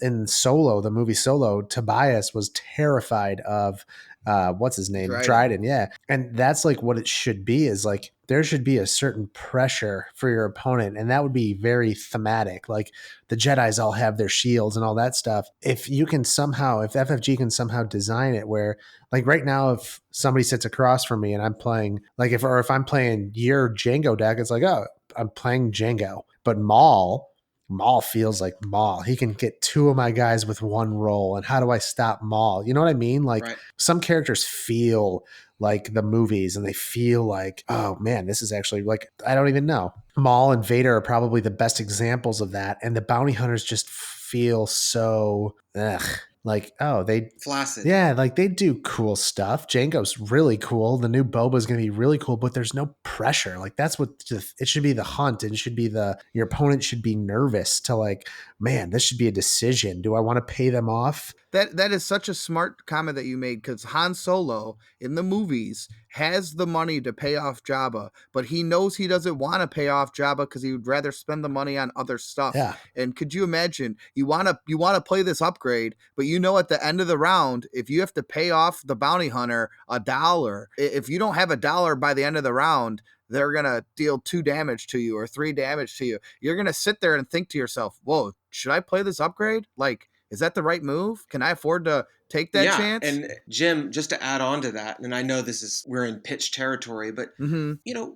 in Solo, the movie Solo, Tobias was terrified of what's his name? Dryden. Yeah. And that's like what it should be, is like there should be a certain pressure for your opponent. And that would be very thematic. Like the Jedis all have their shields and all that stuff. If FFG can somehow design it where, like right now, if somebody sits across from me and I'm playing like if I'm playing your Django deck, it's like, oh, I'm playing Django. But Maul feels like Maul. He can get 2 of my guys with 1 roll. And how do I stop Maul? You know what I mean? Like some characters feel like the movies, and they feel like, oh man, this is actually like, I don't even know. Maul and Vader are probably the best examples of that. And the bounty hunters just feel so like, oh, they flaccid. Yeah, like they do cool stuff. Django's really cool. The new Boba's going to be really cool, but there's no pressure. Like that's what it should be, the hunt. And it should be your opponent should be nervous to like, man, this should be a decision. Do I want to pay them off? That is such a smart comment that you made, because Han Solo in the movies has the money to pay off Jabba, but he knows he doesn't want to pay off Jabba because he would rather spend the money on other stuff. Yeah. And could you imagine, you want to play this upgrade, but at the end of the round, if you have to pay off the bounty hunter $1, if you don't have $1 by the end of the round, they're going to deal 2 damage to you or 3 damage to you. You're going to sit there and think to yourself, whoa, should I play this upgrade? Like, is that the right move? Can I afford to take that chance? And Jim, just to add on to that, and I know we're in pitch territory, but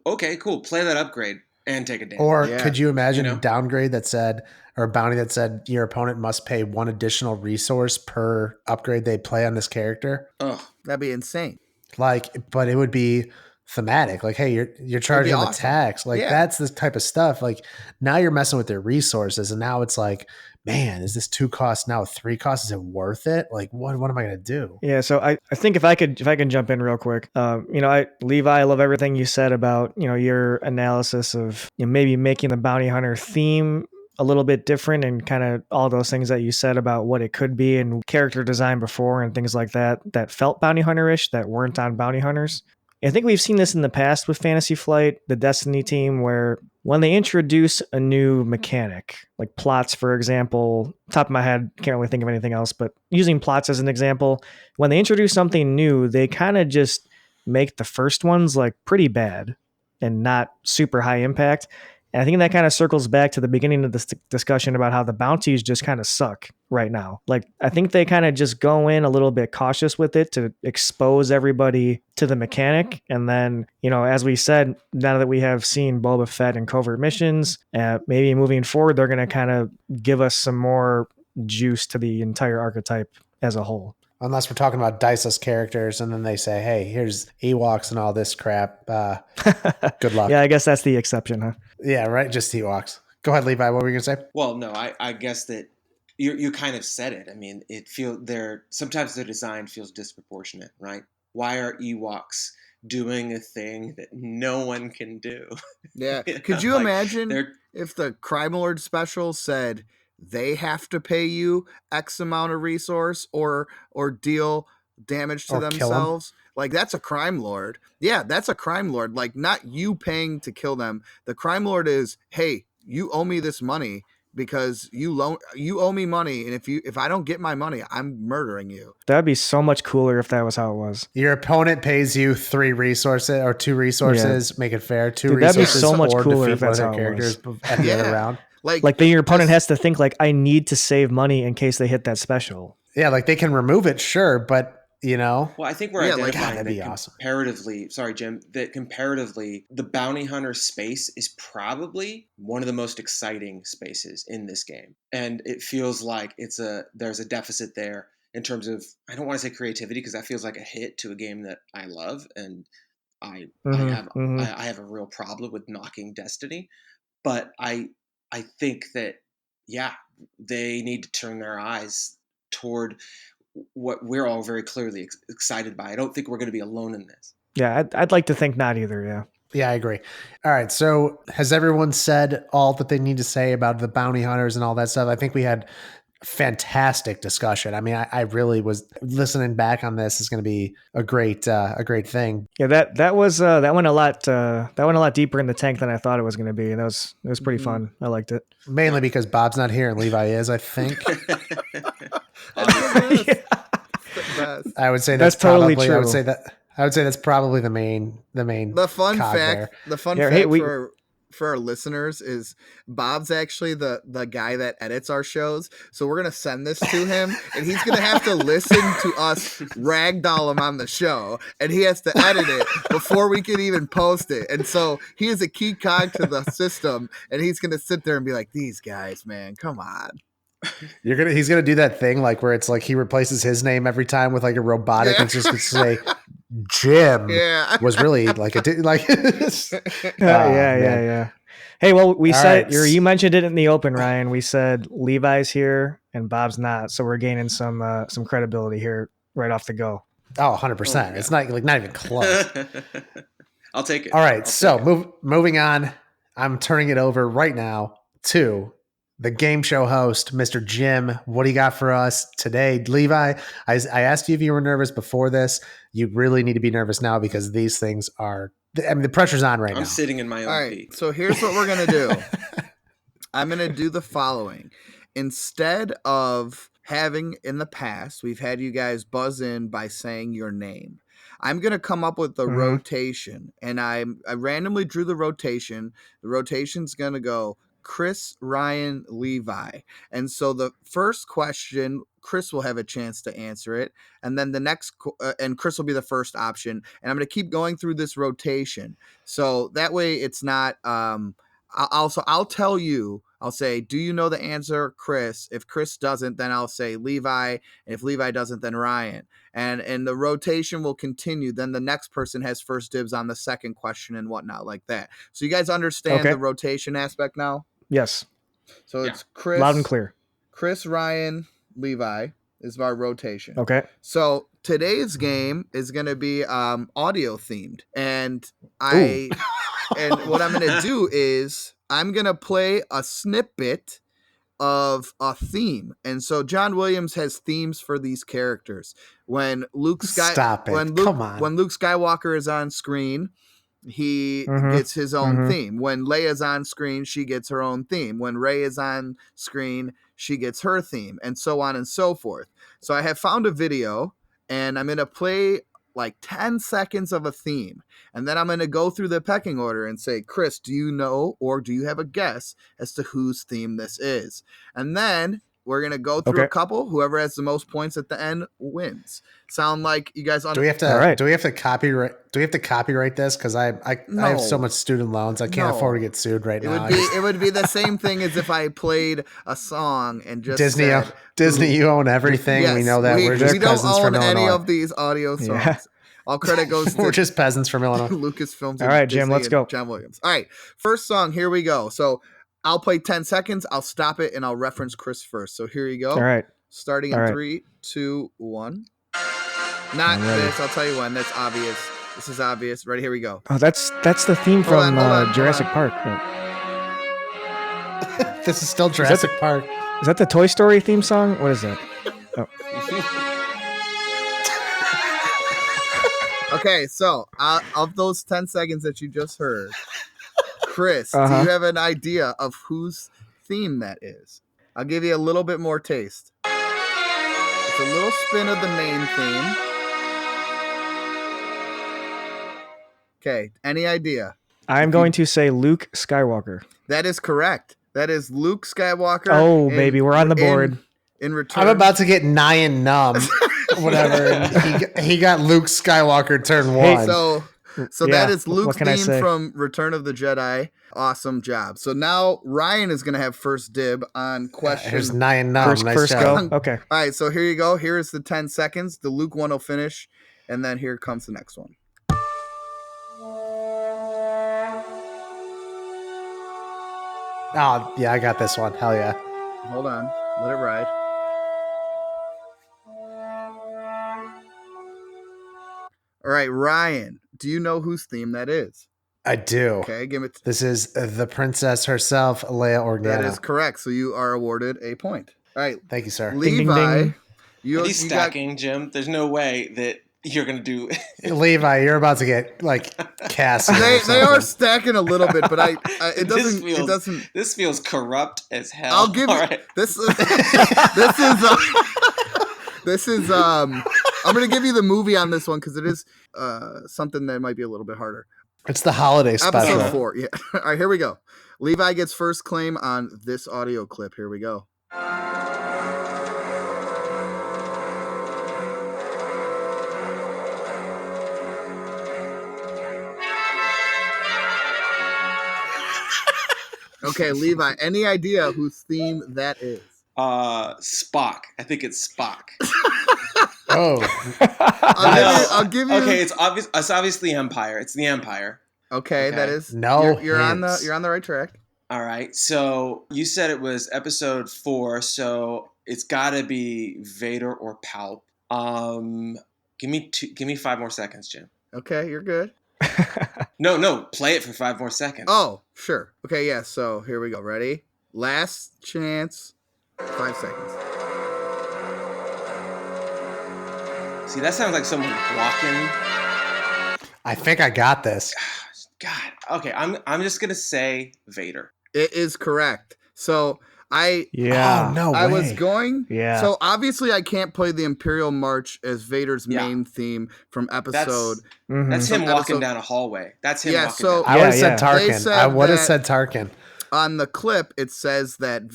okay, cool, play that upgrade and take a damage. Or could you imagine a downgrade that said, or a bounty that said your opponent must pay 1 additional resource per upgrade they play on this character? Oh, that'd be insane. Like, but it would be thematic. Like, hey, you're charging the tax. Like, that's the type of stuff. Like, now you're messing with their resources, and now it's like, man, is this 2 costs now 3 costs? Is it worth it? Like, what am I going to do? Yeah. So I think if I can jump in real quick, Levi, I love everything you said about, your analysis of maybe making the bounty hunter theme a little bit different, and kind of all those things that you said about what it could be and character design before and things like that felt bounty hunter-ish, that weren't on bounty hunters. I think we've seen this in the past with Fantasy Flight, the Destiny team, where when they introduce a new mechanic, like plots, for example, top of my head, can't really think of anything else, but using plots as an example, when they introduce something new, they kind of just make the first ones like pretty bad and not super high impact. And I think that kind of circles back to the beginning of this discussion about how the bounties just kind of suck right now. Like, I think they kind of just go in a little bit cautious with it to expose everybody to the mechanic. And then, as we said, now that we have seen Boba Fett and covert missions, maybe moving forward, they're going to kind of give us some more juice to the entire archetype as a whole. Unless we're talking about diceless characters, and then they say, hey, here's Ewoks and all this crap. Good luck. Yeah, I guess that's the exception, huh? Yeah, right. Just Ewoks. Go ahead, Levi. What were you going to say? Well, no, I guess that you kind of said it. I mean, sometimes their design feels disproportionate, right? Why are Ewoks doing a thing that no one can do? Yeah. Could you imagine if the Crime Lord special said they have to pay you X amount of resource or deal damage to themselves? Like, that's a crime lord. Yeah, that's a crime lord. Like, not you paying to kill them. The crime lord is, hey, you owe me this money because you owe me money, and if I don't get my money, I'm murdering you. That'd be so much cooler if that was how it was. Your opponent pays you 3 resources or 2 resources. Yeah. Make it fair. 2 resources. That'd be so much cooler if that's how it was. At the other round. Like then your opponent has to think like, I need to save money in case they hit that special. Yeah, like they can remove it, sure, but well, I think we're identifying that'd be awesome. Comparatively, sorry, Jim, that comparatively, the bounty hunter space is probably one of the most exciting spaces in this game. And it feels like there's a deficit there in terms of, I don't want to say creativity, because that feels like a hit to a game that I love. And I have a real problem with knocking Destiny. But I think that, they need to turn their eyes toward what we're all very clearly excited by. I don't think we're going to be alone in this. Yeah, I'd like to think not either. Yeah. Yeah, I agree. All right. So has everyone said all that they need to say about the bounty hunters and all that stuff? I think we had fantastic discussion. I mean, I really was listening back on this. Is going to be a great thing. Yeah, that went a lot deeper in the tank than I thought it was going to be. And it was pretty fun. I liked it. Mainly because Bob's not here and Levi is, I think. I would say that's totally probably true. I would say that's probably the main. The fun fact. The fun fact for our listeners is Bob's actually the guy that edits our shows. So we're gonna send this to him, and he's gonna have to listen to us ragdoll him on the show, and he has to edit it before we can even post it. And so he is a key cog to the system, and he's gonna sit there and be like, "These guys, man, come on." He's gonna do that thing like where it's like he replaces his name every time with like a robotic and just gonna say Jim was really like yeah. Hey, well, we said you mentioned it in the open, Ryan. We said Levi's here and Bob's not, so we're gaining some credibility here right off the go. Oh, 100%. It's not even close. I'll take it. All right, moving on. I'm turning it over right now to the game show host, Mr. Jim. What do you got for us today? Levi, I asked you if you were nervous before this. You really need to be nervous now because these things are, the pressure's on right now. I'm sitting in my own feet. So here's what we're going to do. I'm going to do the following. Instead of having in the past, we've had you guys buzz in by saying your name. I'm going to come up with the rotation, and I randomly drew the rotation. The rotation's going to go Chris, Ryan, Levi. And so the first question, Chris will have a chance to answer it. And then the next, and Chris will be the first option. And I'm going to keep going through this rotation. So that way it's not, I'll tell you, I'll say, do you know the answer, Chris? If Chris doesn't, then I'll say Levi. And if Levi doesn't, then Ryan. And the rotation will continue. Then the next person has first dibs on the second question and whatnot like that. So you guys understand the rotation aspect now? Yes. So it's Chris. Loud and clear. Chris, Ryan, Levi is our rotation. Okay. So today's game is going to be audio themed. And and what I'm going to do is I'm going to play a snippet of a theme. And so John Williams has themes for these characters. When Luke Skywalker is on screen, he gets his own theme. When Leia's on screen, she gets her own theme. When Rey is on screen, she gets her theme, and so on and so forth. So I have found a video, and I'm going to play like 10 seconds of a theme. And then I'm going to go through the pecking order and say, Chris, do you know or do you have a guess as to whose theme this is? And then we're going to go through a couple. Whoever has the most points at the end wins. Sound like you guys do we have to copyright this? Because I have so much student loans. I can't afford to get sued right now. It would be the same thing as if I played a song and just Disney, you own everything. Yes, we know that. We're just peasants from Illinois. We don't own any of these audio songs. Yeah. All credit goes to we're just peasants from Illinois. Lucasfilms. All right, Jim, let's go. John Williams. All right, first song. Here we go. So I'll play 10 seconds. I'll stop it and I'll reference Chris first. So here you go. All right. Starting in 3, 2, 1. Not this. I'll tell you when. That's obvious. This is obvious. Ready? Here we go. Oh, that's the theme from Jurassic Park. This is still Jurassic Park. Is that the Toy Story theme song? What is that? Oh. Okay, so of those 10 seconds that you just heard, Chris, do you have an idea of whose theme that is? I'll give you a little bit more taste. It's a little spin of the main theme. Okay, any idea? I'm going to say Luke Skywalker. That is correct. That is Luke Skywalker. Oh, baby, we're on the board. In return, I'm about to get nigh and numb. Whatever. He got Luke Skywalker turn 1. Hey, so that is Luke's theme from Return of the Jedi. Awesome job. So now Ryan is going to have first dib on question. Here's nigh and numb. First go. Okay. All right, so here you go. Here is the 10 seconds. The Luke one will finish, and then here comes the next one. Oh, yeah, I got this one. Hell yeah. Hold on. Let it ride. All right, Ryan, do you know whose theme that is? I do. Okay, give it. This is the princess herself, Leia Organa. That is correct. So you are awarded a point. All right. Thank you, sir. Levi, ding, ding. He's stacking, Jim. There's no way that you're going to do. Levi, you're about to get like cast. They are stacking a little bit, but it doesn't. This feels corrupt as hell. I'll give you this is I'm going to give you the movie on this one because it is something that might be a little bit harder. It's the holiday special. Episode 4. Yeah. All right, here we go. Levi gets first claim on this audio clip. Here we go. Okay, Levi, any idea whose theme that is? Spock. I think it's Spock. I'll give you. Okay, it's obvious. It's obviously Empire. It's the Empire. Okay, that is you're on the right track. All right. So you said it was episode 4, so it's got to be Vader or Palp. Give me 5 more seconds, Jim. Okay, you're good. No, play it for 5 more seconds. Oh, sure. Okay, yeah. So here we go. Ready? Last chance. 5 seconds. See, that sounds like someone walking. I think I got this. God. Okay, I'm just gonna say Vader. It is correct. So Yeah. Oh, no way. I was going. Yeah. So obviously, I can't play the Imperial March as Vader's main theme from episode. That's him from walking episode- down a hallway. That's him Yeah, walking so- down. I would have said They Tarkin. said I would have that- said Tarkin. On the clip, it says that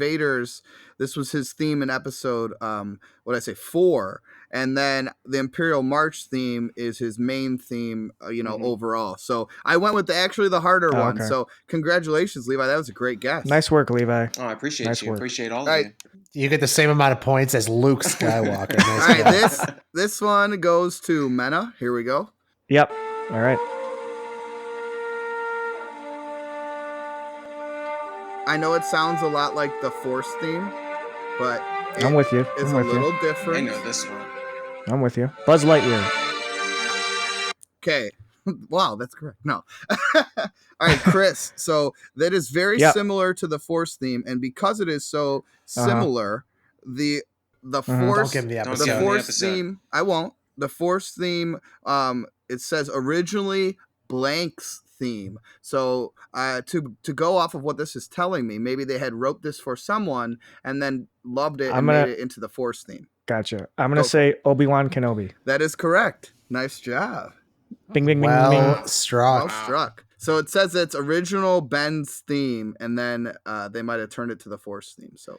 this was his theme in episode, 4. And then the Imperial March theme is his main theme, overall. So I went with the harder one. Okay. So congratulations, Levi. That was a great guess. Nice work, Levi. Oh, I appreciate Nice you. work. Appreciate all All of right. you. You get the same amount of points as Luke Skywalker. Nice All right, job. this one goes to Mena. Here we go. Yep. All right. I know it sounds a lot like the Force theme, but I'm with you. it's I'm a with little you. I different. know this one. I'm with you. Buzz Lightyear. Okay. Wow, that's correct. No. All right, Chris. So that is very Yep. similar to the Force theme, and because it is so similar, the Don't Force give him the Don't episode. give the him the Force episode. theme. I won't. The Force theme. It says originally blank's theme. So to go off of what this is telling me, maybe they had wrote this for someone and then loved it and made it into the Force theme. Gotcha. I'm going to say Obi-Wan Kenobi. That is correct. Nice job. Bing, bing, bing, Well bing. struck. Well struck. So it says it's original Ben's theme, and then they might have turned it to the Force theme. So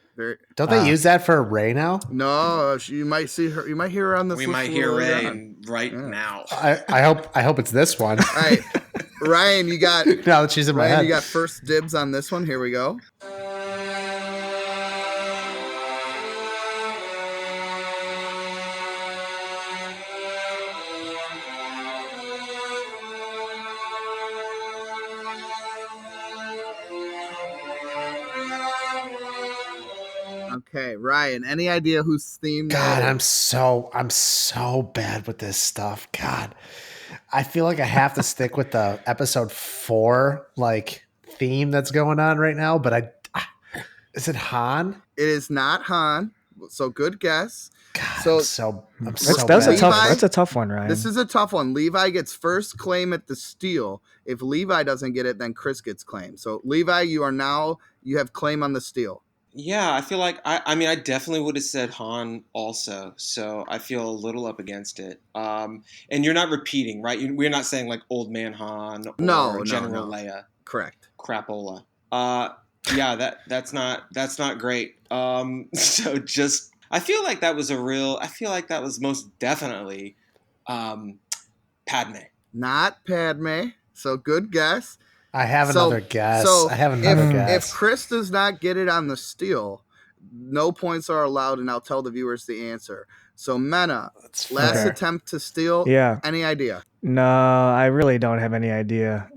Don't they use that for Rey now? no, you might see her. You might hear her on this. We list might a hear little later Ray on. right Yeah. now. I hope it's this one. All right, Ryan, you got Now that she's in my Ryan. head. You got first dibs on this one. Here we go. Okay, Ryan. Any idea whose theme? God, that I'm is? so bad with this stuff. God, I feel like I have to stick with the episode 4 theme that's going on right now. But is it Han? It is not Han. So good guess. God, So I'm so That's a bad. tough. Levi- That's a tough one, Ryan. this is a tough one. Levi gets first claim at the steal. If Levi doesn't get it, then Chris gets claim. So Levi, you have claim on the steal. Yeah, I feel like I definitely would have said Han also, so I feel a little up against it. And you're not repeating, right? We're not saying like Old Man Han or No, General no. Leia, Correct. crapola. Yeah, that's not great. So just I feel like that was most definitely Padme. Not Padme. So good guess. I have another guess. So I have another guess. if Chris does not get it on the steal, no points are allowed, and I'll tell the viewers the answer. So Mena, That's last fair. attempt to steal. Yeah. Any idea? No, I really don't have any idea.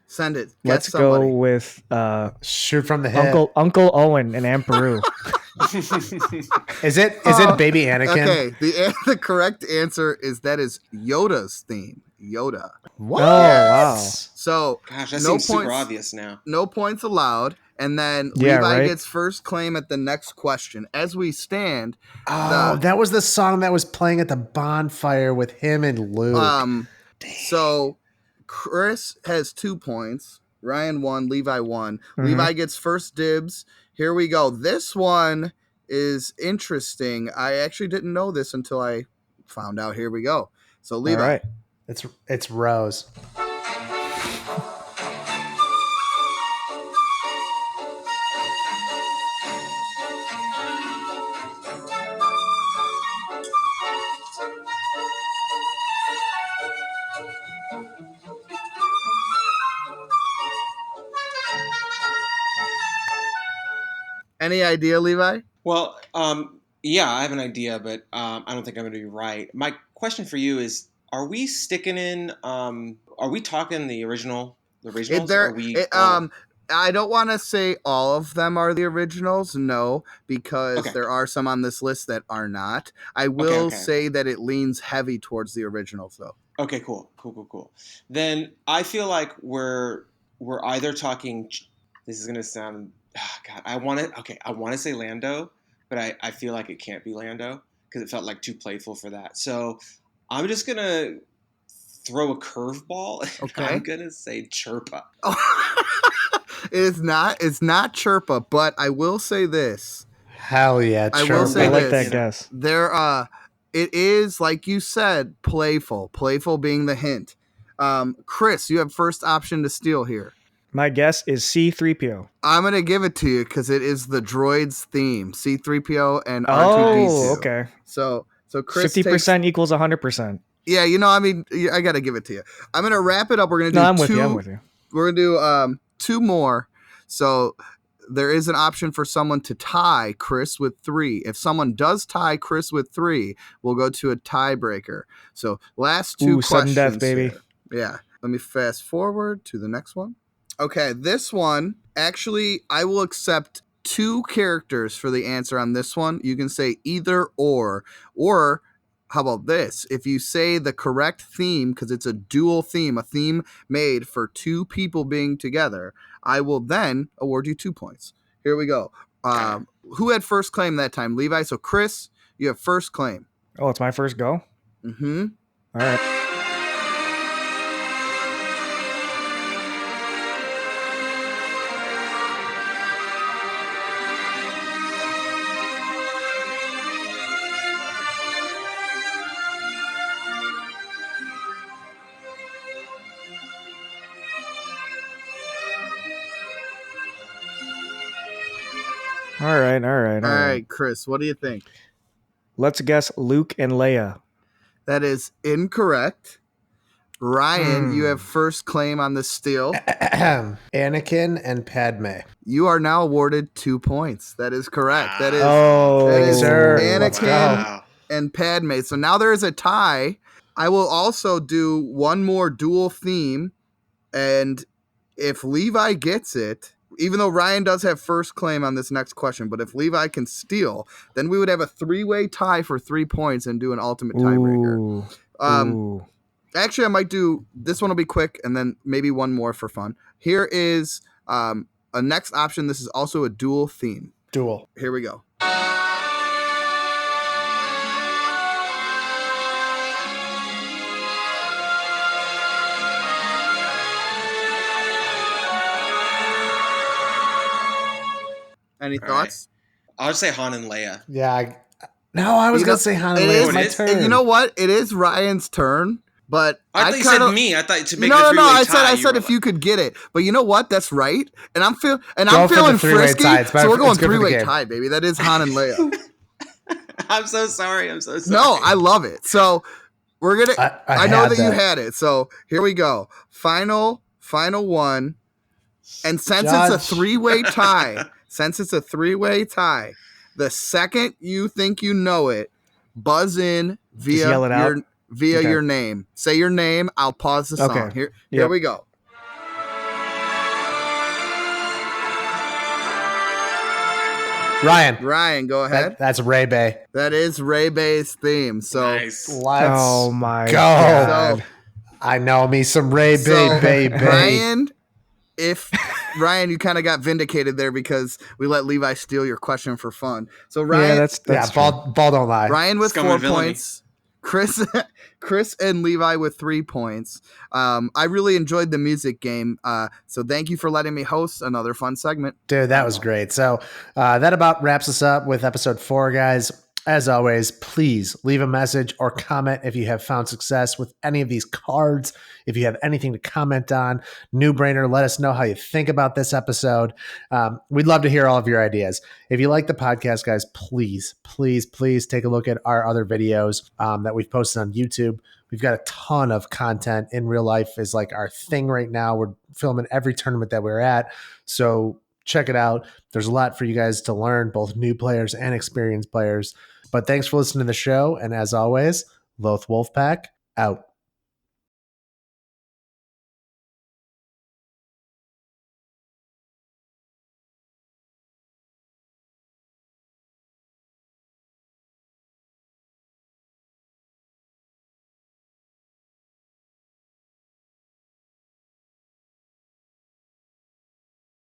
Send it. Let's Guess somebody. go with Shoot from the hip. Uncle Owen and Aunt Peru. Is it Baby Anakin? Okay, the correct answer is Yoda's theme. Yoda. What? Oh, wow. So Gosh, that no seems super points. obvious now. No points allowed. And then Yeah, Levi right. gets first claim at the next question. As we stand, Oh, that was the song that was playing at the bonfire with him and Luke. so Chris has 2 points. Ryan 1, Levi 1. Mhm. Levi gets first dibs. Here we go. This one is interesting. I actually didn't know this until I found out. Here we go. So Levi. All right. It's Rose. Any idea, Levi? Well, yeah, I have an idea, but I don't think I'm going to be right. My question for you is: are we sticking in? Are we talking the originals? I don't want to say all of them are the originals, no, because Okay. there are some on this list that are not. I will Okay. say that it leans heavy towards the originals, though. Okay, cool. Then I feel like we're either talking. This is going to sound. God, I want to say Lando, but I feel like it can't be Lando because it felt like too playful for that. So I'm just gonna throw a curveball. Okay. I'm gonna say Chirpa. is not. It's not Chirpa, but I will say this. Hell yeah, I will say I like this. that guess. It is, like you said, playful. Playful being the hint. Chris, you have first option to steal here. My guess is C-3PO. I'm going to give it to you because it is the droid's theme. C-3PO and R2-D2. Oh, okay. So Chris 50% equals 100%. Yeah, I mean, I got to give it to you. I'm going to wrap it up. We're going to do I'm with you. We're going to do 2 more. So there is an option for someone to tie Chris with 3. If someone does tie Chris with 3, we'll go to a tiebreaker. So last 2 questions. Sudden death, baby. Here. Yeah. Let me fast forward to the next one. Okay, this one, actually, I will accept 2 characters for the answer on this one. You can say either or how about this? If you say the correct theme, because it's a dual theme, a theme made for 2 people being together, I will then award you 2 points. Here we go. Who had first claim that time? Levi. So Chris, you have first claim. Oh, it's my first go? Mm-hmm. All right. All right, Chris, what do you think? Let's guess Luke and Leia. That is incorrect. Ryan, you have first claim on the steal. Anakin and Padme. You are now awarded 2 points. That is correct. That is, Anakin and Padme. So now there is a tie. I will also do one more dual theme. And if Levi gets it, even though Ryan does have first claim on this next question, but if Levi can steal, then we would have a 3-way tie for 3 points and do an ultimate tiebreaker. Actually, I might do this one will be quick and then maybe one more for fun. Here is a next option. This is also a dual theme. Dual. Here we go. Any thoughts? I'll just say Han and Leia. Yeah. I was going to say Han and Leia. It's my turn. You know what? It is Ryan's turn, but I thought you said me. I thought to make it a three-way tie. I said if you could get it. But you know what? That's right. And I'm feeling frisky. So we're going 3-way tie, baby. That is Han and Leia. I'm so sorry. No, I love it. So we're going to I know that you had it. So here we go. Final one. And since it's a 3-way tie, the second you think you know it, buzz in via your name. Say your name. I'll pause the song. Here we go. Ryan, go ahead. That's Ray Bay. That is Ray Bay's theme. So nice. Let's my go. God. So, I know me some Ray Bay, baby. Ryan, you kind of got vindicated there because we let Levi steal your question for fun. So Ryan, ball don't lie. Ryan with Scum 4 points. Chris and Levi with 3 points. I really enjoyed the music game. So thank you for letting me host another fun segment. Dude, that was great. So that about wraps us up with episode 4, guys. As always, please leave a message or comment if you have found success with any of these cards. If you have anything to comment on, New Brainer, let us know how you think about this episode. We'd love to hear all of your ideas. If you like the podcast, guys, please take a look at our other videos that we've posted on YouTube. We've got a ton of content. In real life is like our thing right now. We're filming every tournament that we're at. So check it out. There's a lot for you guys to learn, both new players and experienced players. But thanks for listening to the show. And as always, Loth-Wolf Pack out.